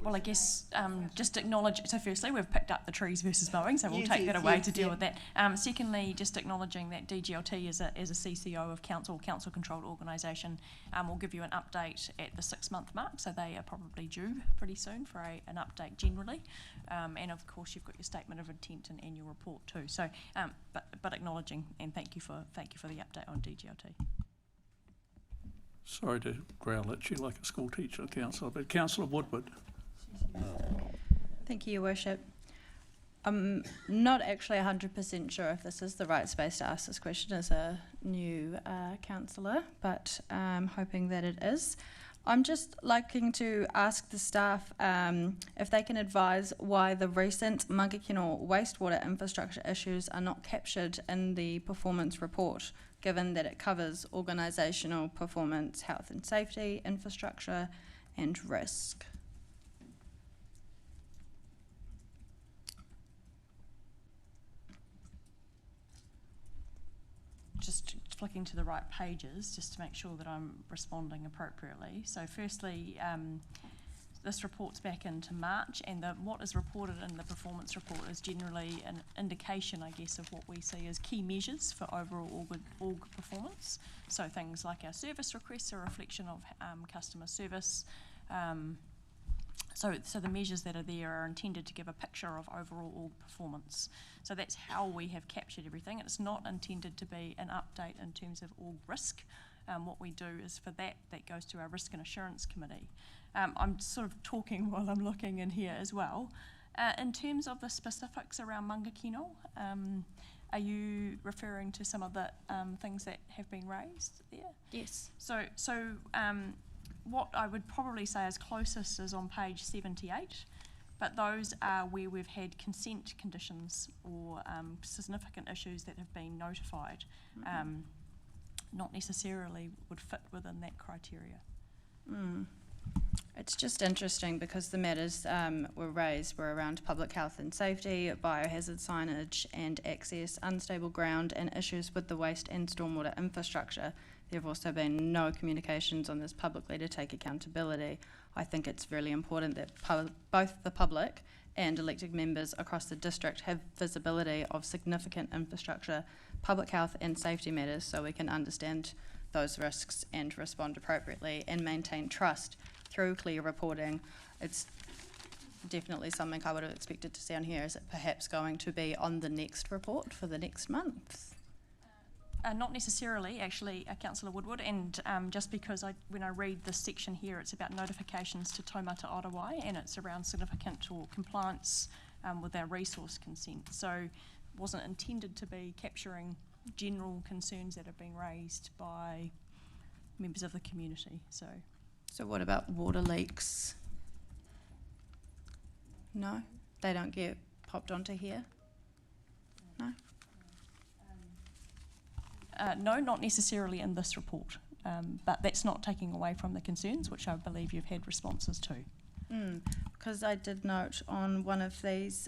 Well, I guess just acknowledge, so firstly, we've picked up the trees versus mowing, so we'll take that away to deal with that. Secondly, just acknowledging that DGLT is a CCO of council-controlled organisation. We'll give you an update at the 6-month mark, so they are probably due pretty soon for an update generally. And of course, you've got your statement of intent and annual report too. So, but acknowledging, and thank you for the update on DGLT. Sorry to growl at you like a school teacher, Councillor, but Councillor Woodward. Thank you, Your Worship. I'm not actually 100% sure if this is the right space to ask this question as a new councillor, but I'm hoping that it is. I'm just liking to ask the staff if they can advise why the recent Mangakino wastewater infrastructure issues are not captured in the performance report, given that it covers organisational performance, health and safety, infrastructure and risk. Just flicking to the right pages, just to make sure that I'm responding appropriately. So firstly, this report's back into March, and what is reported in the performance report is generally an indication, I guess, of what we see as key measures for overall org performance. So things like our service requests are a reflection of customer service. So the measures that are there are intended to give a picture of overall org performance. So that's how we have captured everything. It's not intended to be an update in terms of org risk. What we do is for that goes to our Risk and Assurance Committee. I'm sort of talking while I'm looking in here as well. In terms of the specifics around Mangakino, are you referring to some of the things that have been raised there? Yes. So what I would probably say is closest is on page 78, but those are where we've had consent conditions or significant issues that have been notified, not necessarily would fit within that criteria. It's just interesting because the matters were around public health and safety, biohazard signage and access, unstable ground and issues with the waste and stormwater infrastructure. There have also been no communications on this publicly to take accountability. I think it's really important that both the public and elected members across the district have visibility of significant infrastructure, public health and safety matters so we can understand those risks and respond appropriately and maintain trust through clear reporting. It's definitely something I would have expected to see on here. Is it perhaps going to be on the next report for the next month? Not necessarily, actually, Councillor Woodward, and just because when I read this section here, it's about notifications to Taumata Arowai, and it's around significant or compliance with our resource consent. So wasn't intended to be capturing general concerns that have been raised by members of the community. So what about water leaks? No, they don't get popped onto here? No? No, not necessarily in this report, but that's not taking away from the concerns, which I believe you've had responses to. Because I did note on one of these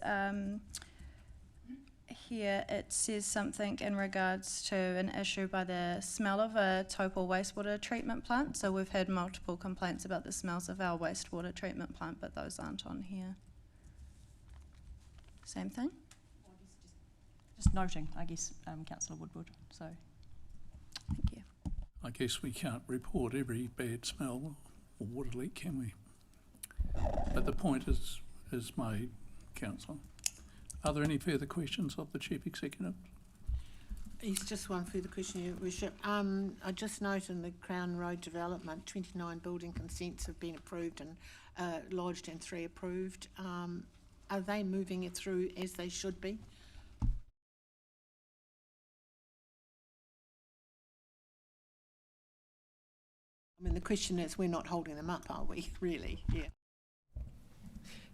here, it says something in regards to an issue by the smell of a Taupō wastewater treatment plant. So we've had multiple complaints about the smells of our wastewater treatment plant, but those aren't on here. Same thing? Just noting, I guess, Councillor Woodward. So, thank you. I guess we can't report every bad smell or water leak, can we? But the point is made, Councillor. Are there any further questions of the Chief Executive? It's just one further question, Your Worship. I just note in the Crown Road development, 29 building consents have been approved and lodged and 3 approved. Are they moving it through as they should be? I mean, the question is, we're not holding them up, are we, really? Yeah.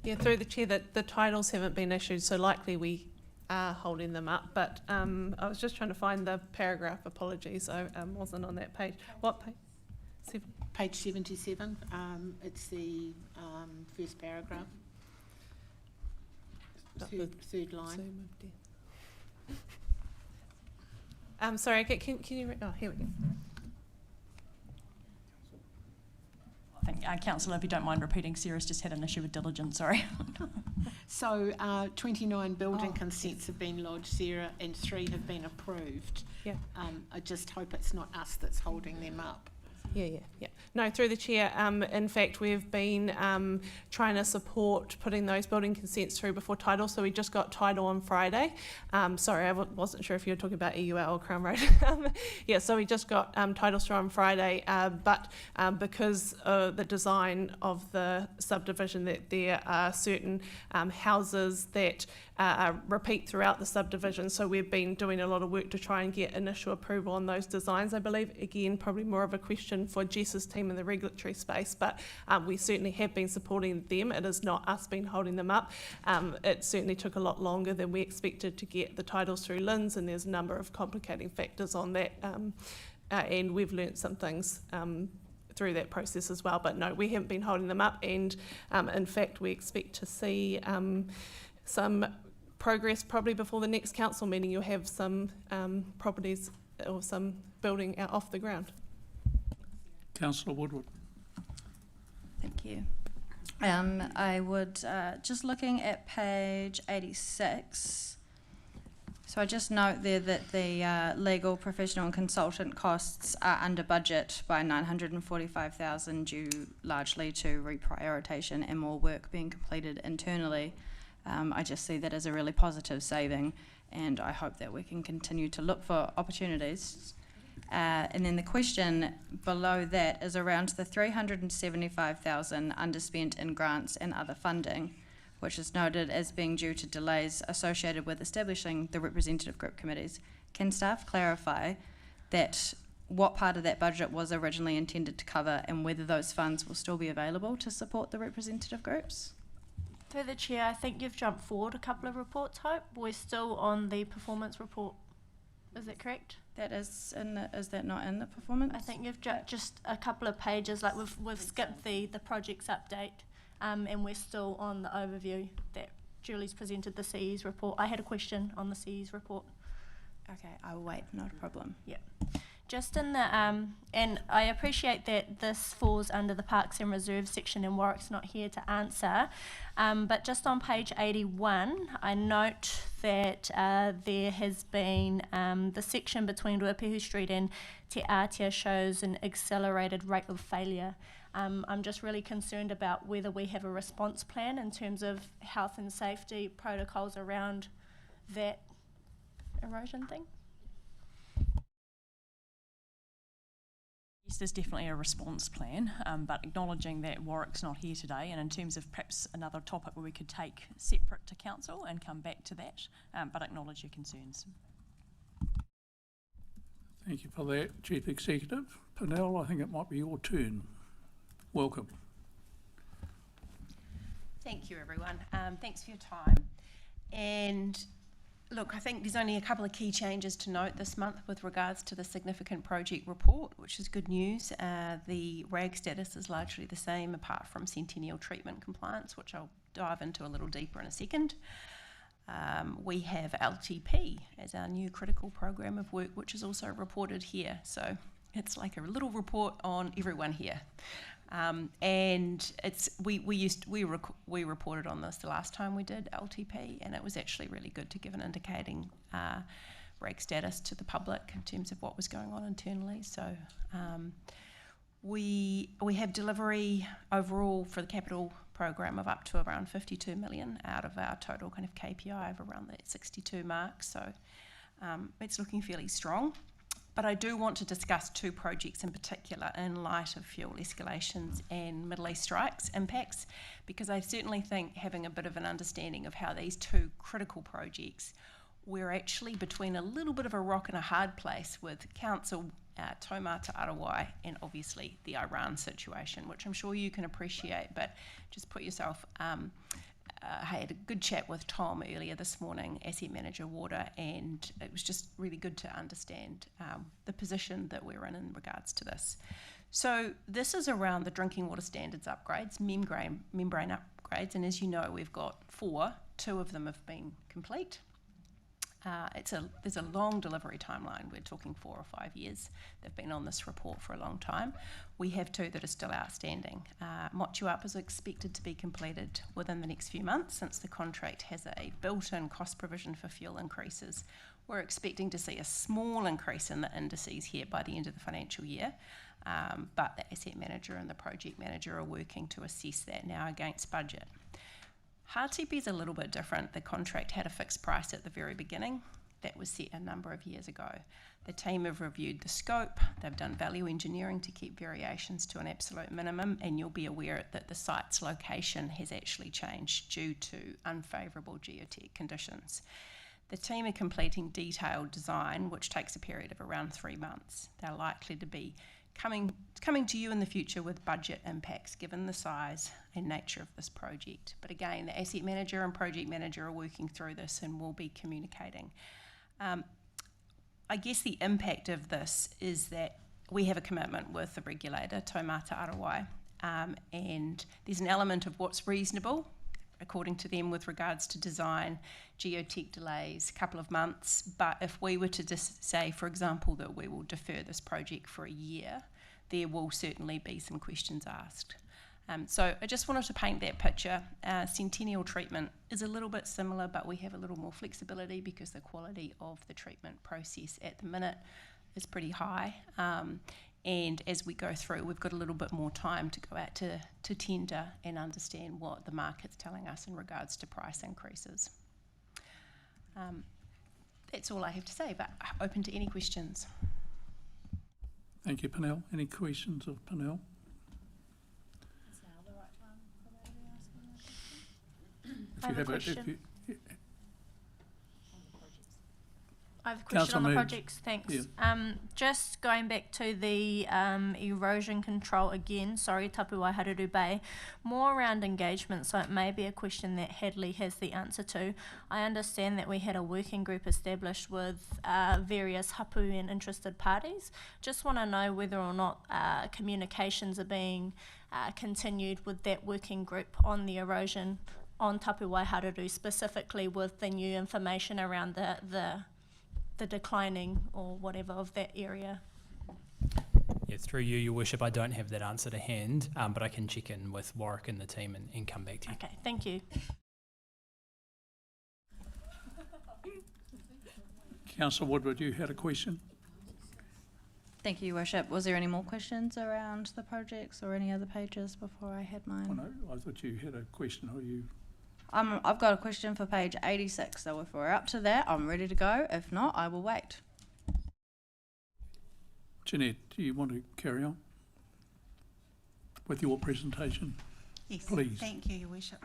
Yeah, through the chair, that the titles haven't been issued, so likely we are holding them up. But I was just trying to find the paragraph. Apologies, I wasn't on that page. What page? Page 77. It's the first paragraph. Third line. Sorry, can you? Oh, here we go. I think, Councillor, if you don't mind repeating, Sarah's just had an issue with diligence, sorry. So 29 building consents have been lodged, Sarah, and 3 have been approved. Yeah. I just hope it's not us that's holding them up. Yeah. No, through the chair, in fact, we've been trying to support putting those building consents through before title. So we just got title on Friday. Sorry, I wasn't sure if you were talking about EUL or Crown Road. Yeah, so we just got titles through on Friday, but because the design of the subdivision, that there are certain houses that repeat throughout the subdivision. So we've been doing a lot of work to try and get initial approval on those designs. I believe, again, probably more of a question for Jess's team in the regulatory space, but we certainly have been supporting them. It is not us been holding them up. It certainly took a lot longer than we expected to get the titles through LINZ, and there's a number of complicating factors on that, and we've learnt some things through that process as well. But no, we haven't been holding them up, and in fact we expect to see some progress probably before the next council meeting. You'll have some properties or some building out off the ground. Councillor Woodward. Thank you. I would, just looking at page 86, so I just note there that the legal, professional and consultant costs are under budget by 945,000 due largely to reprioritation and more work being completed internally. I just see that as a really positive saving, and I hope that we can continue to look for opportunities. And then the question below that is around the 375,000 underspent in grants and other funding, which is noted as being due to delays associated with establishing the representative group committees. Can staff clarify that what part of that budget was originally intended to cover, and whether those funds will still be available to support the representative groups? Through the chair, I think you've jumped forward a couple of reports, Hope. We're still on the performance report. Is that correct? That is in the, is that not in the performance? I think you've jumped just a couple of pages, like we've skipped the projects update, and we're still on the overview that Julie's presented the CE's report. I had a question on the CE's report. Okay, I will wait, not a problem. Yeah. Just in the, and I appreciate that this falls under the Parks and Reserves section and Warwick's not here to answer, but just on page 81, I note that there has been the section between Ruapehu Street and Te Atia shows an accelerated rate of failure. I'm just really concerned about whether we have a response plan in terms of health and safety protocols around that erosion thing. yes, there's definitely a response plan, but acknowledging that Warwick's not here today, and in terms of perhaps another topic where we could take separate to council and come back to that, but acknowledge your concerns. Thank you for that, Chief Executive. Pernell, I think it might be your turn. Welcome. Thank you, everyone. Thanks for your time. And look, I think there's only a couple of key changes to note this month with regards to the significant project report, which is good news. The RAG status is largely the same apart from Centennial treatment compliance, which I'll dive into a little deeper in a second. We have LTP as our new critical program of work, which is also reported here. So it's like a little report on everyone here. And it's we reported on this the last time we did LTP, and it was actually really good to give an indicating RAG status to the public in terms of what was going on internally. So we have delivery overall for the capital program of up to around 52 million out of our total kind of KPI of around the 62 mark. So it's looking fairly strong. But I do want to discuss two projects in particular in light of fuel escalations and Middle East strikes impacts, because I certainly think having a bit of an understanding of how these two critical projects, we're actually between a little bit of a rock and a hard place with Council Taumata Arawai and obviously the Iran situation, which I'm sure you can appreciate, but just put yourself... I had a good chat with Tom earlier this morning, Asset Manager Water, and it was just really good to understand the position that we're in regards to this. So this is around the drinking water standards upgrades, membrane upgrades, and as you know, we've got 4. 2 of them have been complete. There's a long delivery timeline. We're talking 4 or 5 years. They've been on this report for a long time. We have 2 that are still outstanding. Motuap is expected to be completed within the next few months, since the contract has a built-in cost provision for fuel increases. We're expecting to see a small increase in the indices here by the end of the financial year, but the asset manager and the project manager are working to assess that now against budget. HRTP is a little bit different. The contract had a fixed price at the very beginning. That was set a number of years ago. The team have reviewed the scope. They've done value engineering to keep variations to an absolute minimum, and you'll be aware that the site's location has actually changed due to unfavourable geotech conditions. The team are completing detailed design, which takes a period of around 3 months. They're likely to be coming to you in the future with budget impacts given the size and nature of this project. But again, the asset manager and project manager are working through this and will be communicating. I guess the impact of this is that we have a commitment with the regulator, Taumata Arawai, and there's an element of what's reasonable according to them with regards to design, geotech delays, a couple of months. But if we were to just say, for example, that we will defer this project for a year, there will certainly be some questions asked. So I just wanted to paint that picture. Centennial treatment is a little bit similar, but we have a little more flexibility because the quality of the treatment process at the minute is pretty high. And as we go through, we've got a little bit more time to go out to tender and understand what the market's telling us in regards to price increases. That's all I have to say, but open to any questions. Thank you, Pernell. Any questions of Pernell? Is now the right time for me to be asking that question? If you have question. I have a question Council on the moves. projects, thanks. Yeah. Just going back to the erosion control again, sorry, Tapu Waiharuru Bay, more around engagement, so it may be a question that Hadley has the answer to. I understand that we had a working group established with various hapu and interested parties. Just want to know whether or not communications are being continued with that working group on the erosion on Tapu Waiharuru, specifically with the new information around the declining or whatever of that area. Yeah, through you, Your Worship, I don't have that answer to hand, but I can check in with Warwick and the team and come back to you. Okay, thank you. Councillor Woodward, you had a question? Thank you, Your Worship. Was there any more questions around the projects or any other pages before I had mine? Oh, no, I thought you had a question or you... I've got a question for page 86, so if we're up to that, I'm ready to go. If not, I will wait. Jeanette, do you want to carry on? with your presentation. Yes, Please. thank you, Your Worship.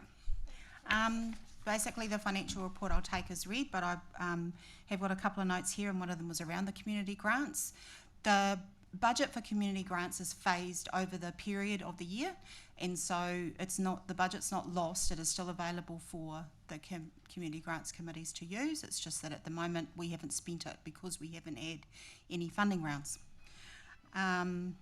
Basically, the financial report I'll take as read, but I have got a couple of notes here, and one of them was around the community grants. The budget for community grants is phased over the period of the year, and so the budget's not lost. It is still available for the community grants committees to use. It's just that at the moment we haven't spent it because we haven't had any funding rounds. And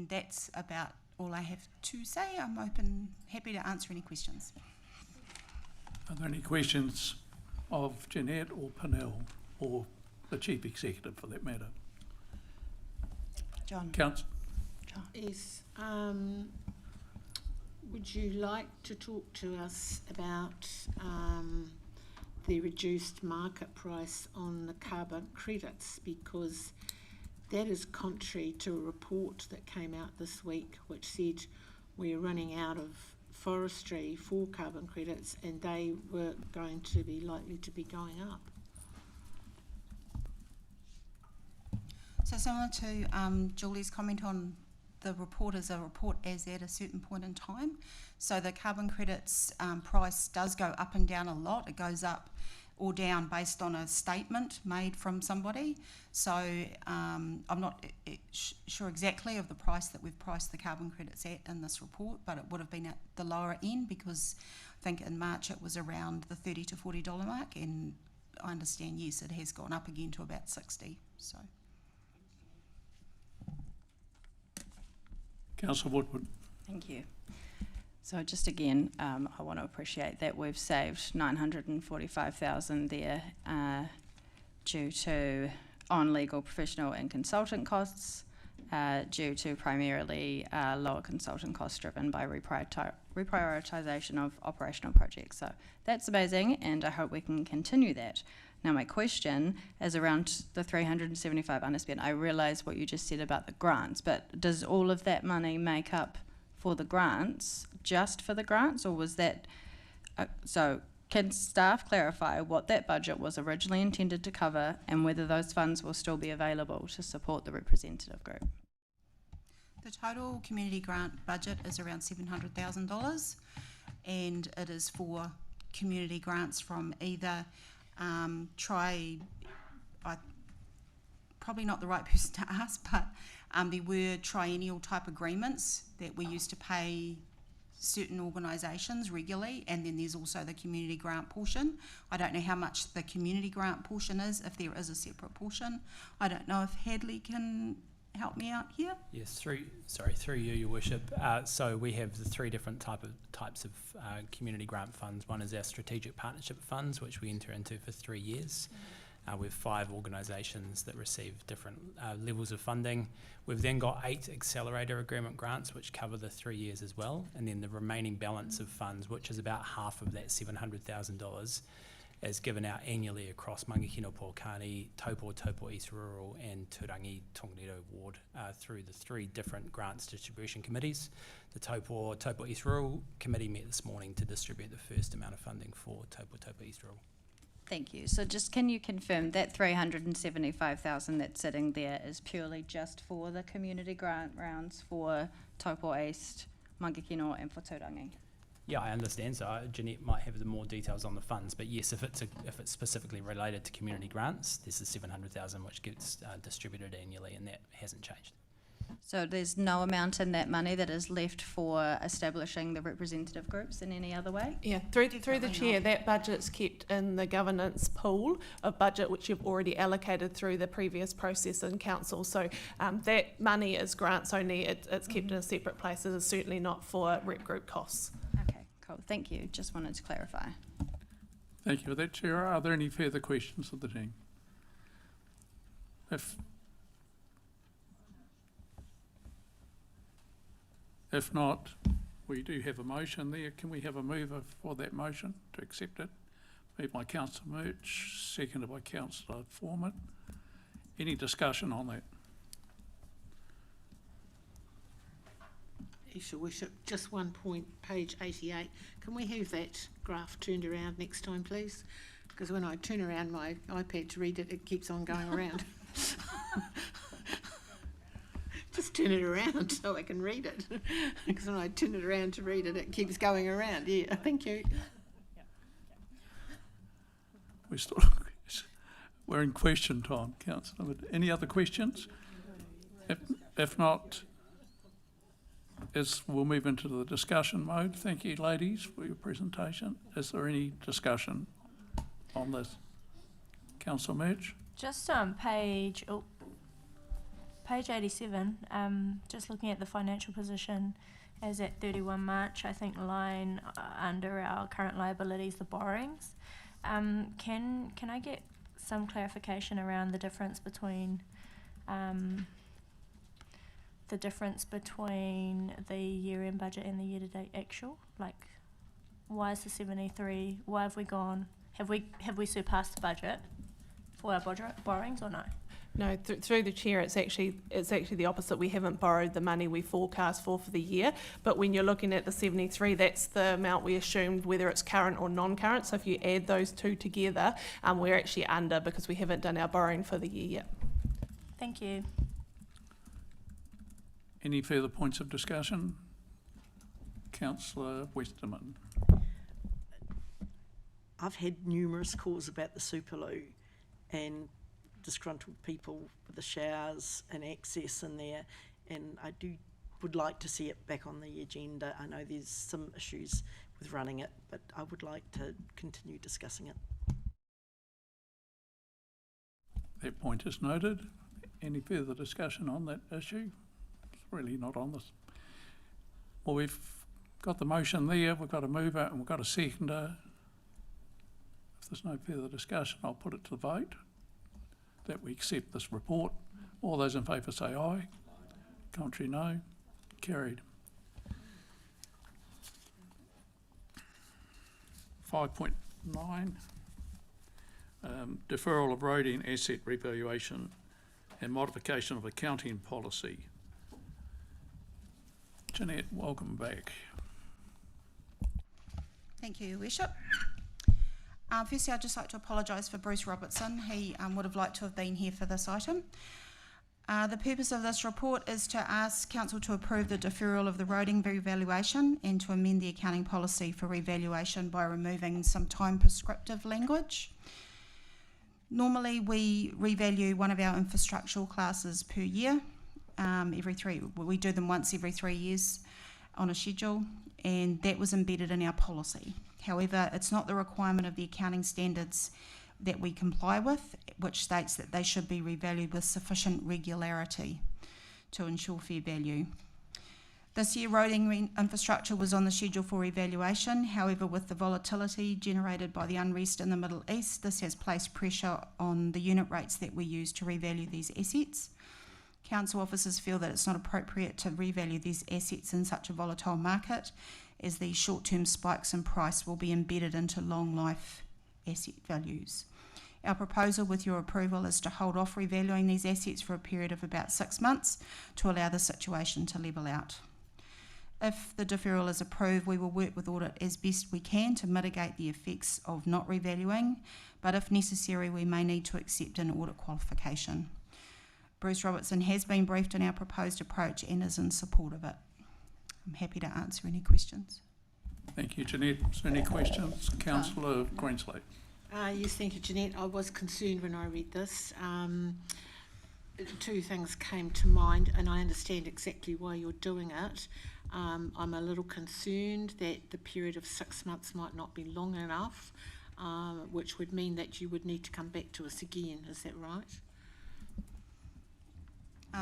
that's about all I have to say. I'm happy to answer any questions. Are there any questions of Jeanette or Pernell, or the Chief Executive for that matter? John. Councillor. Yes. Would you like to talk to us about the reduced market price on the carbon credits, because that is contrary to a report that came out this week which said we're running out of forestry for carbon credits and they were going to be likely to be going up. So similar to Julie's comment on the report is a report as at a certain point in time. So the carbon credits price does go up and down a lot. It goes up or down based on a statement made from somebody. So I'm not sure exactly of the price that we've priced the carbon credits at in this report, but it would have been at the lower end because I think in March it was around the $30 to $40 mark, and I understand, yes, it has gone up again to about 60. So. Councillor Woodward. Thank you. So just again, I want to appreciate that we've saved $945,000 there due to on legal, professional and consultant costs, due to primarily lower consultant costs driven by reprioritisation of operational projects. So that's amazing, and I hope we can continue that. Now my question is around the 375 underspent. I realise what you just said about the grants, but does all of that money make up for the grants, just for the grants, or was that, so can staff clarify what that budget was originally intended to cover and whether those funds will still be available to support the representative group? The total community grant budget is around $700,000, and it is for community grants from either probably not the right person to ask, but there were triennial type agreements that we used to pay certain organisations regularly, and then there's also the community grant portion. I don't know how much the community grant portion is, if there is a separate portion. I don't know if Hadley can help me out here. Yes, through you, Your Worship. So we have the three different types of community grant funds. One is our strategic partnership funds, which we enter into for 3 years. We have 5 organisations that receive different levels of funding. We've then got 8 accelerator agreement grants, which cover the 3 years as well. And then the remaining balance of funds, which is about half of that $700,000, is given out annually across Mangakino Pōkani, Taupō East Rural and Turangi-Tongariro Ward through the 3 different grants distribution committees. The Taupō East Rural committee met this morning to distribute the first amount of funding for Taupō East Rural. Thank you. So just can you confirm that 375,000 that's sitting there is purely just for the community grant rounds for Taupō East, Mangakino and for Turangi? Yeah, I understand. So Jeanette might have the more details on the funds, but yes, if it's specifically related to community grants, there's the 700,000 which gets distributed annually, and that hasn't changed. So there's no amount in that money that is left for establishing the representative groups in any other way? Yeah, through the chair, that budget's kept in the governance pool of budget which you've already allocated through the previous process in council. So that money is grants only. It's kept in a separate place. It is certainly not for rep group costs. Okay, cool. Thank you. Just wanted to clarify. Thank you for that, Chair. Are there any further questions of the team? If not, we do have a motion there. Can we have a mover for that motion to accept it? Moved by Councillor Murch, seconded by Councillor Foreman. Any discussion on that? Yes, Your Worship, just one point, page 88. Can we have that graph turned around next time, please? Because when I turn around my iPad to read it, it keeps on going around. turn it around so I can read it. Because when I turn it around to read it, it keeps going around. Yeah, thank you. We're in question time, Councillor. Any other questions? If not, we'll move into the discussion mode. Thank you, ladies, for your presentation. Is there any discussion on this? Councillor Murch? Just on page 87, just looking at the financial position as at 31 March, I think line under our current liabilities, the borrowings. Can I get some clarification around the difference between the year-end budget and the year-to-date actual? Like, why is the 73? Why have we gone? Have we surpassed the budget for our borrowings or no? No, through the chair, it's actually the opposite. We haven't borrowed the money we forecast for the year, but when you're looking at the 73, that's the amount we assumed, whether it's current or non-current. So if you add those two together, we're actually under because we haven't done our borrowing for the year yet. Thank you. Any further points of discussion? Councillor Westerman. I've had numerous calls about the Superloo and disgruntled people with the showers and access in there, and I would like to see it back on the agenda. I know there's some issues with running it, but I would like to continue discussing it. That point is noted. Any further discussion on that issue? It's really not on this. Well, we've got the motion there, we've got a mover and we've got a seconder. If there's no further discussion, I'll put it to the vote that we accept this report. All those in favour say aye. Contrary, no. Carried. 5.9, deferral of road and asset revaluation and modification of accounting policy. Jeanette, welcome back. Thank you, Your Worship. Firstly, I'd just like to apologise for Bruce Robertson. He would have liked to have been here for this item. The purpose of this report is to ask Council to approve the deferral of the roading revaluation and to amend the accounting policy for revaluation by removing some time prescriptive language. Normally, we revalue one of our infrastructural classes per year. We do them once every 3 years on a schedule, and that was embedded in our policy. However, it's not the requirement of the accounting standards that we comply with, which states that they should be revalued with sufficient regularity to ensure fair value. This year, roading infrastructure was on the schedule for revaluation. However, with the volatility generated by the unrest in the Middle East, this has placed pressure on the unit rates that we use to revalue these assets. Council officers feel that it's not appropriate to revalue these assets in such a volatile market, as these short-term spikes in price will be embedded into long-life asset values. Our proposal with your approval is to hold off revaluing these assets for a period of about 6 months to allow the situation to level out. If the deferral is approved, we will work with audit as best we can to mitigate the effects of not revaluing, but if necessary, we may need to accept an audit qualification. Bruce Robertson has been briefed on our proposed approach and is in support of it. I'm happy to answer any questions. Thank you, Jeanette. Is there any questions? Councillor Greenslade. Yes, thank you, Jeanette. I was concerned when I read this. Two things came to mind, and I understand exactly why you're doing it. I'm a little concerned that the period of 6 months might not be long enough, which would mean that you would need to come back to us again. Is that right?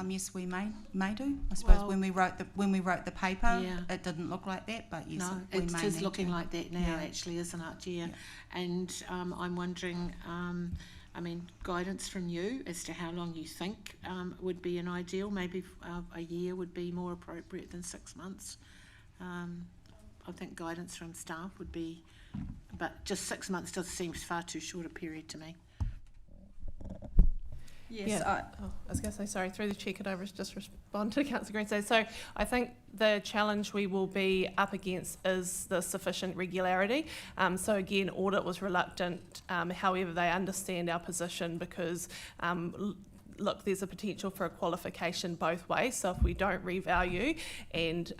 Yes, we may do. I suppose Well, when we wrote the paper, yeah. It didn't look like that, but yes, No, we it may is need looking to. like that now, Yeah. actually, isn't it? Yeah. And I'm wondering, guidance from you as to how long you think would be an ideal. Maybe a year would be more appropriate than 6 months. I think guidance from staff would be, but just 6 months does seem far too short a period to me. Yes, I was going to say, sorry, through the chair, could I just respond to Councillor Greenside? So I think the challenge we will be up against is the sufficient regularity. So again, audit was reluctant, however, they understand our position because look, there's a potential for a qualification both ways. So if we don't revalue and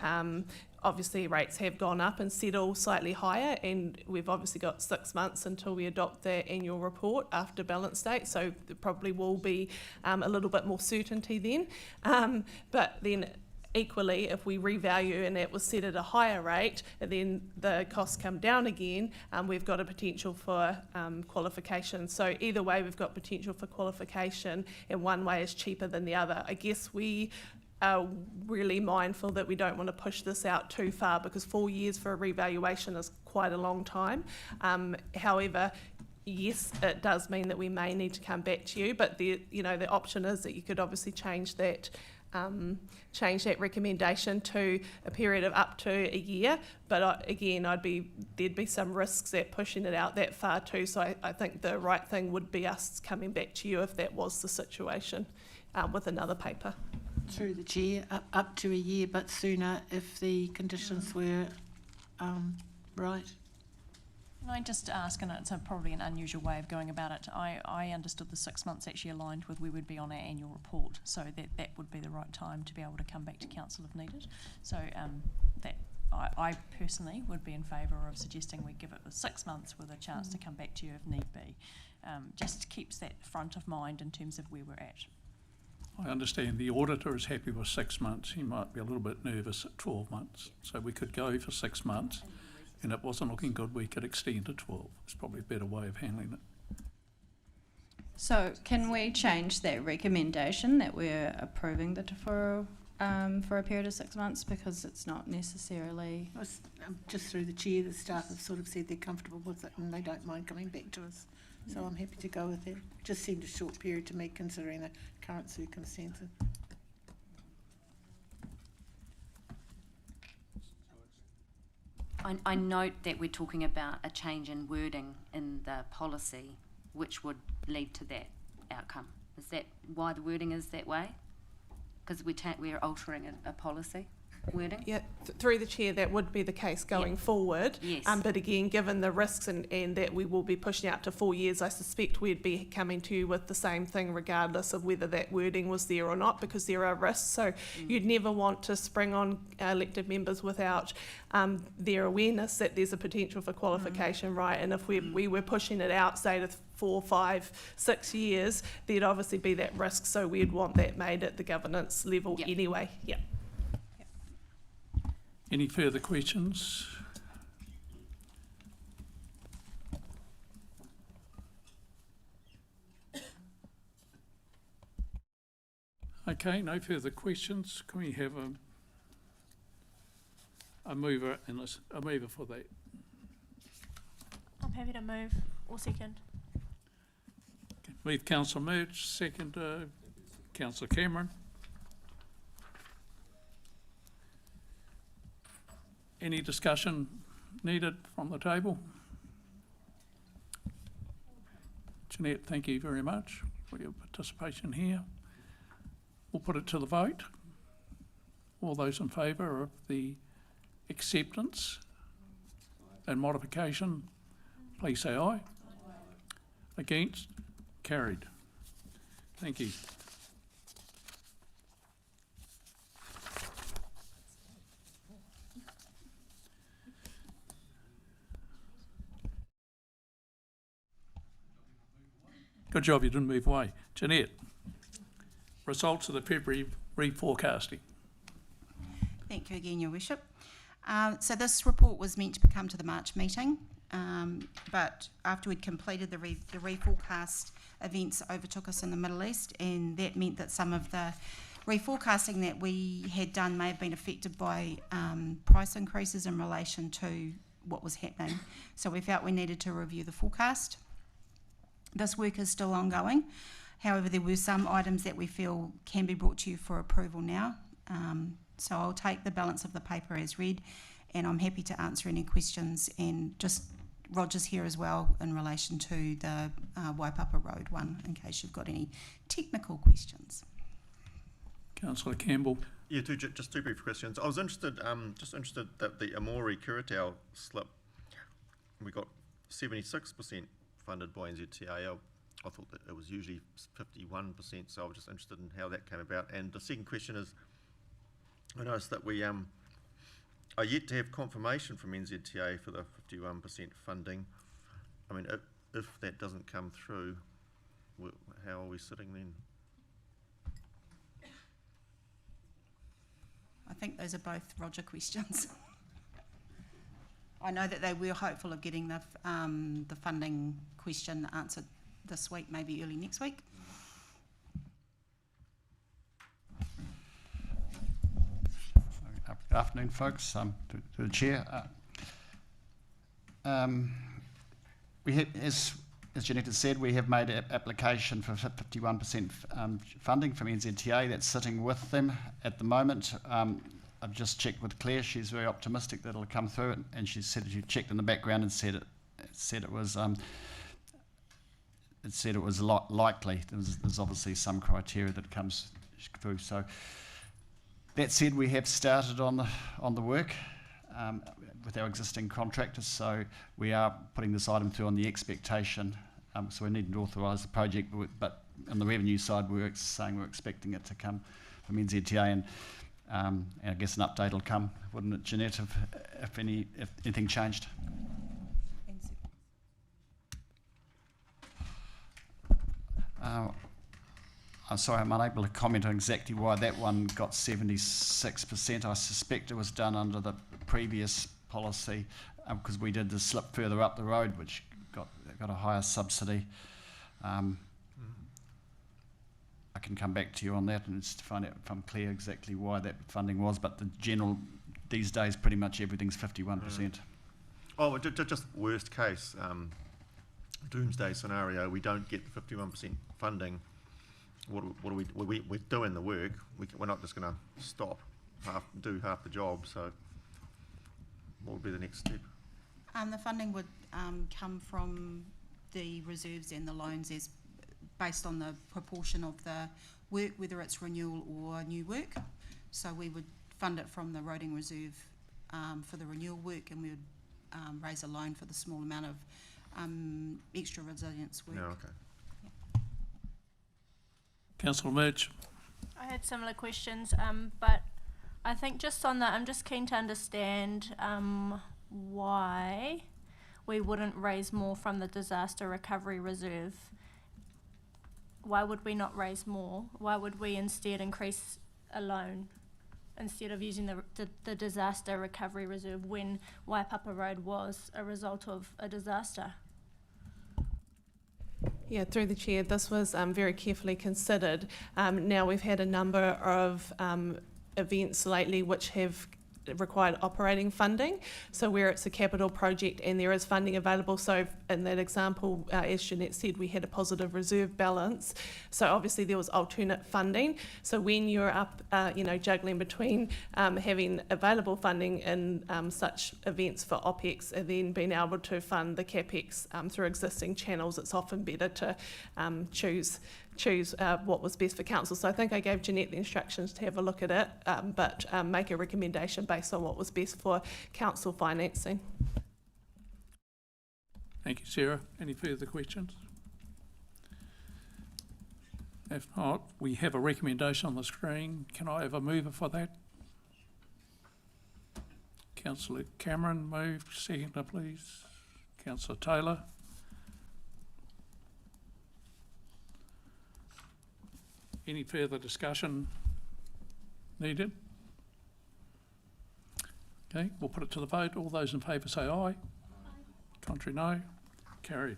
obviously rates have gone up and settle slightly higher, and we've obviously got 6 months until we adopt their annual report after balance date, so there probably will be a little bit more certainty then. But then equally, if we revalue and it was set at a higher rate, and then the costs come down again, we've got a potential for qualification. So either way, we've got potential for qualification, and one way is cheaper than the other. I guess we are really mindful that we don't want to push this out too far, because 4 years for a revaluation is quite a long time. However, yes, it does mean that we may need to come back to you, but the option is that you could obviously change that recommendation to a period of up to a year. But again, there'd be some risks at pushing it out that far too. So I think the right thing would be us coming back to you if that was the situation with another paper. Through the chair, up to a year, but sooner if the conditions were right. Can I just ask, and it's probably an unusual way of going about it, I understood the 6 months actually aligned with we would be on our annual report, so that would be the right time to be able to come back to council if needed. So I personally would be in favour of suggesting we give it 6 months with a chance to come back to you if need be. Just keeps that front of mind in terms of where we're at. I understand the auditor is happy with 6 months. He might be a little bit nervous at 12 months. So we could go for 6 months, and it wasn't looking good, we could extend to 12. It's probably a better way of handling it. So can we change that recommendation that we're approving the deferral for a period of 6 months, because it's not necessarily... Just through the chair, the staff have sort of said they're comfortable with it and they don't mind coming back to us. So I'm happy to go with that. Just seemed a short period to me considering the current circumstances. I note that we're talking about a change in wording in the policy which would lead to that outcome. Is that why the wording is that way? Because we're altering a policy wording? Yeah, through the chair, that would be the case going forward. Yes. But again, given the risks and that we will be pushing out to 4 years, I suspect we'd be coming to you with the same thing regardless of whether that wording was there or not, because there are risks. So you'd never want to spring on elected members without their awareness that there's a potential for qualification, right? And if we were pushing it out, say to 4, 5, 6 years, there'd obviously be that risk. So we'd want that made at the governance level anyway. Yeah. Any further questions? Okay, no further questions. Can we have a mover for that? I'm happy to move or second. Okay. Move Councillor Murch, second Councillor Cameron. Any discussion needed from the table? Jeanette, thank you very much for your participation here. We'll put it to the vote. All those in favour of the acceptance and modification, please say aye. Against? Carried. Thank you. Good job you didn't move away. Jeanette, results of the February reforecasting. Thank you again, Your Worship. So this report was meant to come to the March meeting, but after we'd completed the reforecast, events overtook us in the Middle East, and that meant that some of the reforecasting that we had done may have been affected by price increases in relation to what was happening. So we felt we needed to review the forecast. This work is still ongoing. However, there were some items that we feel can be brought to you for approval now. So I'll take the balance of the paper as read, and I'm happy to answer any questions. And just Roger's here as well in relation to the Waipapa Road one, in case you've got any technical questions. Councillor Campbell. Yeah, just two brief questions. I was interested, that the Amori Kuratau slip, we got 76% funded by NZTA. I thought that it was usually 51%, so I was just interested in how that came about. And the second question is, I noticed that we are yet to have confirmation from NZTA for the 51% funding. I mean, if that doesn't come through, how are we sitting then? I think those are both Roger questions. I know that they were hopeful of getting the funding question answered this week, maybe early next week. Good afternoon, folks. To the chair. We have, as Jeanette has said, we have made an application for 51% funding from NZTA. That's sitting with them at the moment. I've just checked with Claire. She's very optimistic that it'll come through, and she said she checked in the background and said it was likely. There's obviously some criteria that comes through. So that said, we have started on the work with our existing contractors. So we are putting this item through on the expectation. So we need to authorise the project, but on the revenue side, we're saying we're expecting it to come from NZTA, and I guess an update will come, wouldn't it, Jeanette, if anything changed? I'm sorry, I'm unable to comment on exactly why that one got 76%. I suspect it was done under the previous policy because we did the slip further up the road, which got a higher subsidy. I can come back to you on that and just find out if I'm clear exactly why that funding was, but the general, these days, pretty much everything's 51%. Oh, just worst case, doomsday scenario, we don't get the 51% funding. What are we're doing the work. We're not just going to stop, do half the job. So, what would be the next step? The funding would come from the reserves and the loans as based on the proportion of the work, whether it's renewal or new work. So we would fund it from the roading reserve for the renewal work, and we would raise a loan for the small amount of extra resilience work. Yeah, okay. Councillor Murch. I had similar questions, but I think just on that, I'm just keen to understand why we wouldn't raise more from the disaster recovery reserve. Why would we not raise more? Why would we instead increase a loan instead of using the disaster recovery reserve when Waipapa Road was a result of a disaster? Yeah, through the chair, this was very carefully considered. Now we've had a number of events lately which have required operating funding, so where it's a capital project and there is funding available. So in that example, as Jeanette said, we had a positive reserve balance, so obviously there was alternate funding. So when you're up juggling between having available funding in such events for OPEX and then being able to fund the CAPEX through existing channels, it's often better to choose what was best for council. So I think I gave Jeanette the instructions to have a look at it, but make a recommendation based on what was best for council financing. Thank you, Sarah. Any further questions? If not, we have a recommendation on the screen. Can I have a mover for that? Councillor Cameron moved. Seconder, please. Councillor Taylor. Any further discussion needed? Okay, we'll put it to the vote. All those in favour say aye. Aye. Contrary, no. Carried.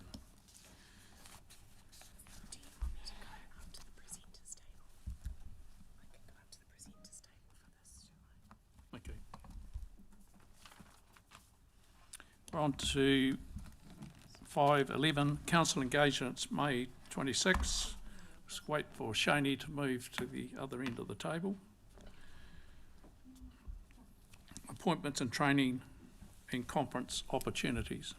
Okay. We're on to 5.11, council engagements, May 26. Just wait for Shani to move to the other end of the table. Appointments and training and conference opportunities.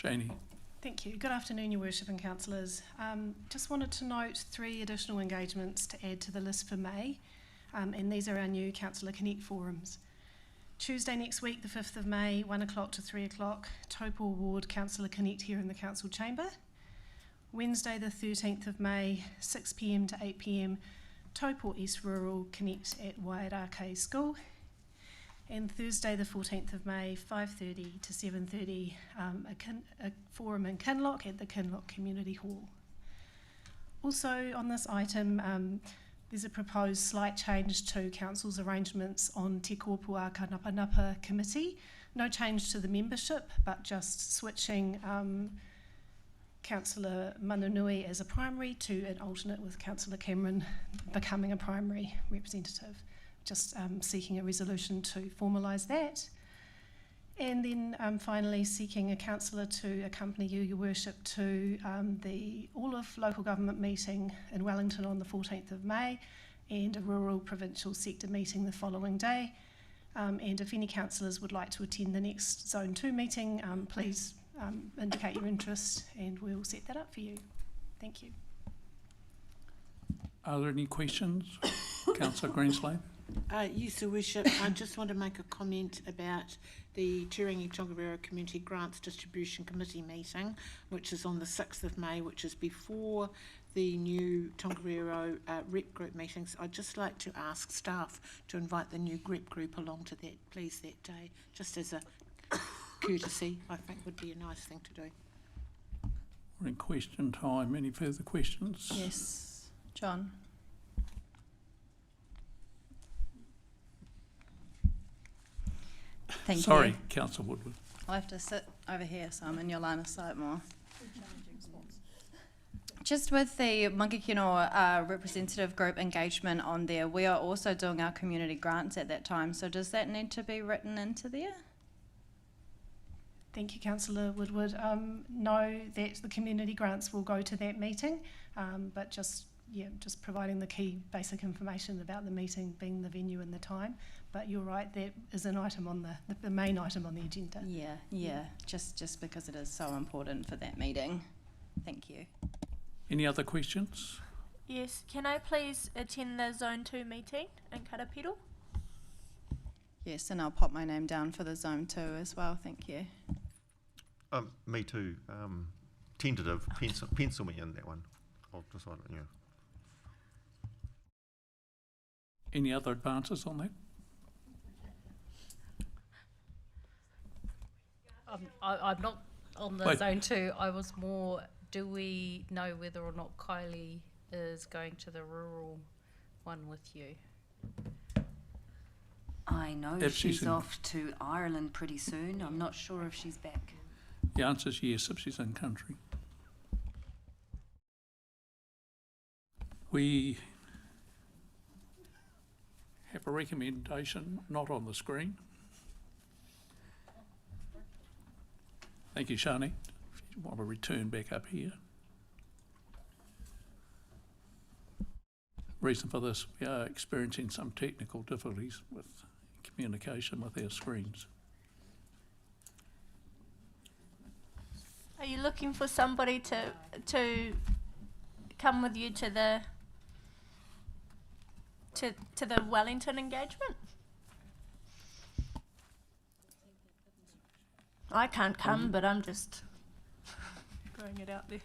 Shani. Thank you. Good afternoon, Your Worship and Councillors. Just wanted to note 3 additional engagements to add to the list for May, and these are our new Councillor Connect forums. Tuesday next week, the 5th of May, 1 o'clock to 3 o'clock, Taupō Ward Councillor Connect here in the Council Chamber. Wednesday the 13th of May, 6 p.m. to 8 p.m, Taupō East Rural Connect at Wairakei School. And Thursday the 14th of May, 5:30 to 7:30, a forum in Kinloch at the Kinloch Community Hall. Also on this item, there's a proposed slight change to Council's arrangements on Te Kōpua Kanapa Committee. No change to the membership, but just switching Councillor Mananui as a primary to an alternate, with Councillor Cameron becoming a primary representative. Just seeking a resolution to formalise that. And then finally seeking a councillor to accompany you, Your Worship, to the All of Local Government meeting in Wellington on the 14th of May, and a rural provincial sector meeting the following day. And if any councillors would like to attend the next Zone 2 meeting, please indicate your interest and we'll set that up for you. Thank you. Are there any questions? Councillor Greenslade. Yes, Your Worship. I just want to make a comment about the Turangi-Tongariro Community Grants Distribution Committee meeting, which is on the 6th of May, which is before the new Tongariro rep group meetings. I'd just like to ask staff to invite the new rep group along to that, please, that day, just as a courtesy. I think would be a nice thing to do. We're in question time. Any further questions? Yes. John. Thank Sorry, you. Councillor Woodward. I'll have to sit over here so I'm in your line of sight more. Just with the Mangakino representative group engagement on there, we are also doing our community grants at that time. So does that need to be written into there? Thank you, Councillor Woodward. No, that the community grants will go to that meeting, but just providing the key basic information about the meeting, being the venue and the time. But you're right, that is an item on the main item on the agenda. Yeah. Just because it is so important for that meeting. Thank you. Any other questions? Yes, can I please attend the Zone 2 meeting in Karapiro? Yes, and I'll pop my name down for the Zone 2 as well, thank you. Me too. Tentative. Pencil me in that one. I'll decide. Yeah. Any other advances on that? I'm not on the Wait. Zone 2. I was more, do we know whether or not Kylie is going to the rural one with you? I know If she's she's in- off to Ireland pretty soon. I'm not sure if she's back. The answer is yes, if she's in country. We have a recommendation not on the screen. Thank you, Shani. If you want to return back up here. Reason for this, we are experiencing some technical difficulties with communication with our screens. Are you looking for somebody to come with you to the Wellington engagement? I can't come, but I'm just throwing it out there.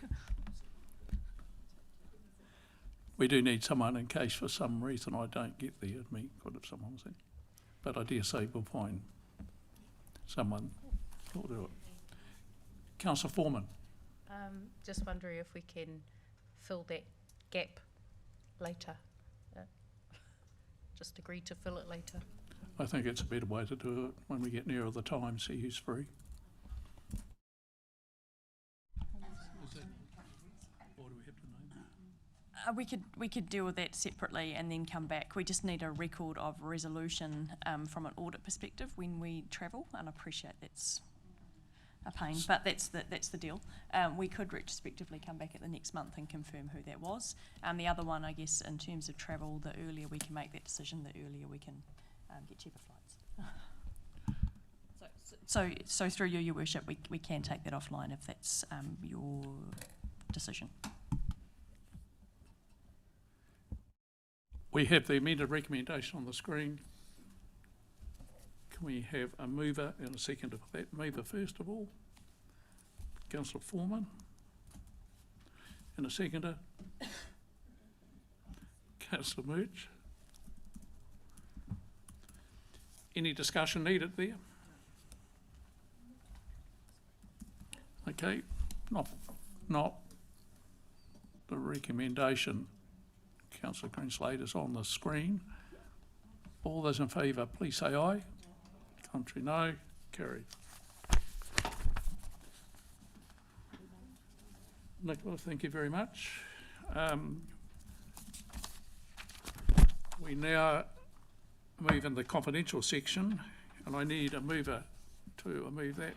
We do need someone in case for some reason I don't get there. It'd be good if someone was there. But I dare say we'll find someone who'll do it. Councillor Foreman. Just wondering if we can fill that gap later. Just agree to fill it later. I think it's a better way to do it when we get nearer the time, see who's free. We could deal with that separately and then come back. We just need a record of resolution from an audit perspective when we travel, and I appreciate that's a pain, but that's the deal. We could retrospectively come back at the next month and confirm who that was. The other one, I guess, in terms of travel, the earlier we can make that decision, the earlier we can get cheaper flights. So through you, Your Worship, we can take that offline if that's your decision. We have the amended recommendation on the screen. Can we have a mover and a seconder for that? Mover first of all. Councillor Foreman. And a seconder. Councillor Murch. Any discussion needed there? Okay, not the recommendation. Councillor Greenslade is on the screen. All those in favour, please say aye. Contrary, no. Carried. Nicola, thank you very much. We now move in the confidential section, and I need a mover to move that.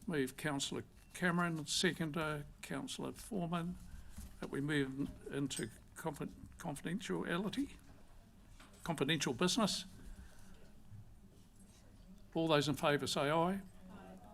Move Councillor Cameron, seconder Councillor Foreman, that we move into confidential business. All those in favour say aye.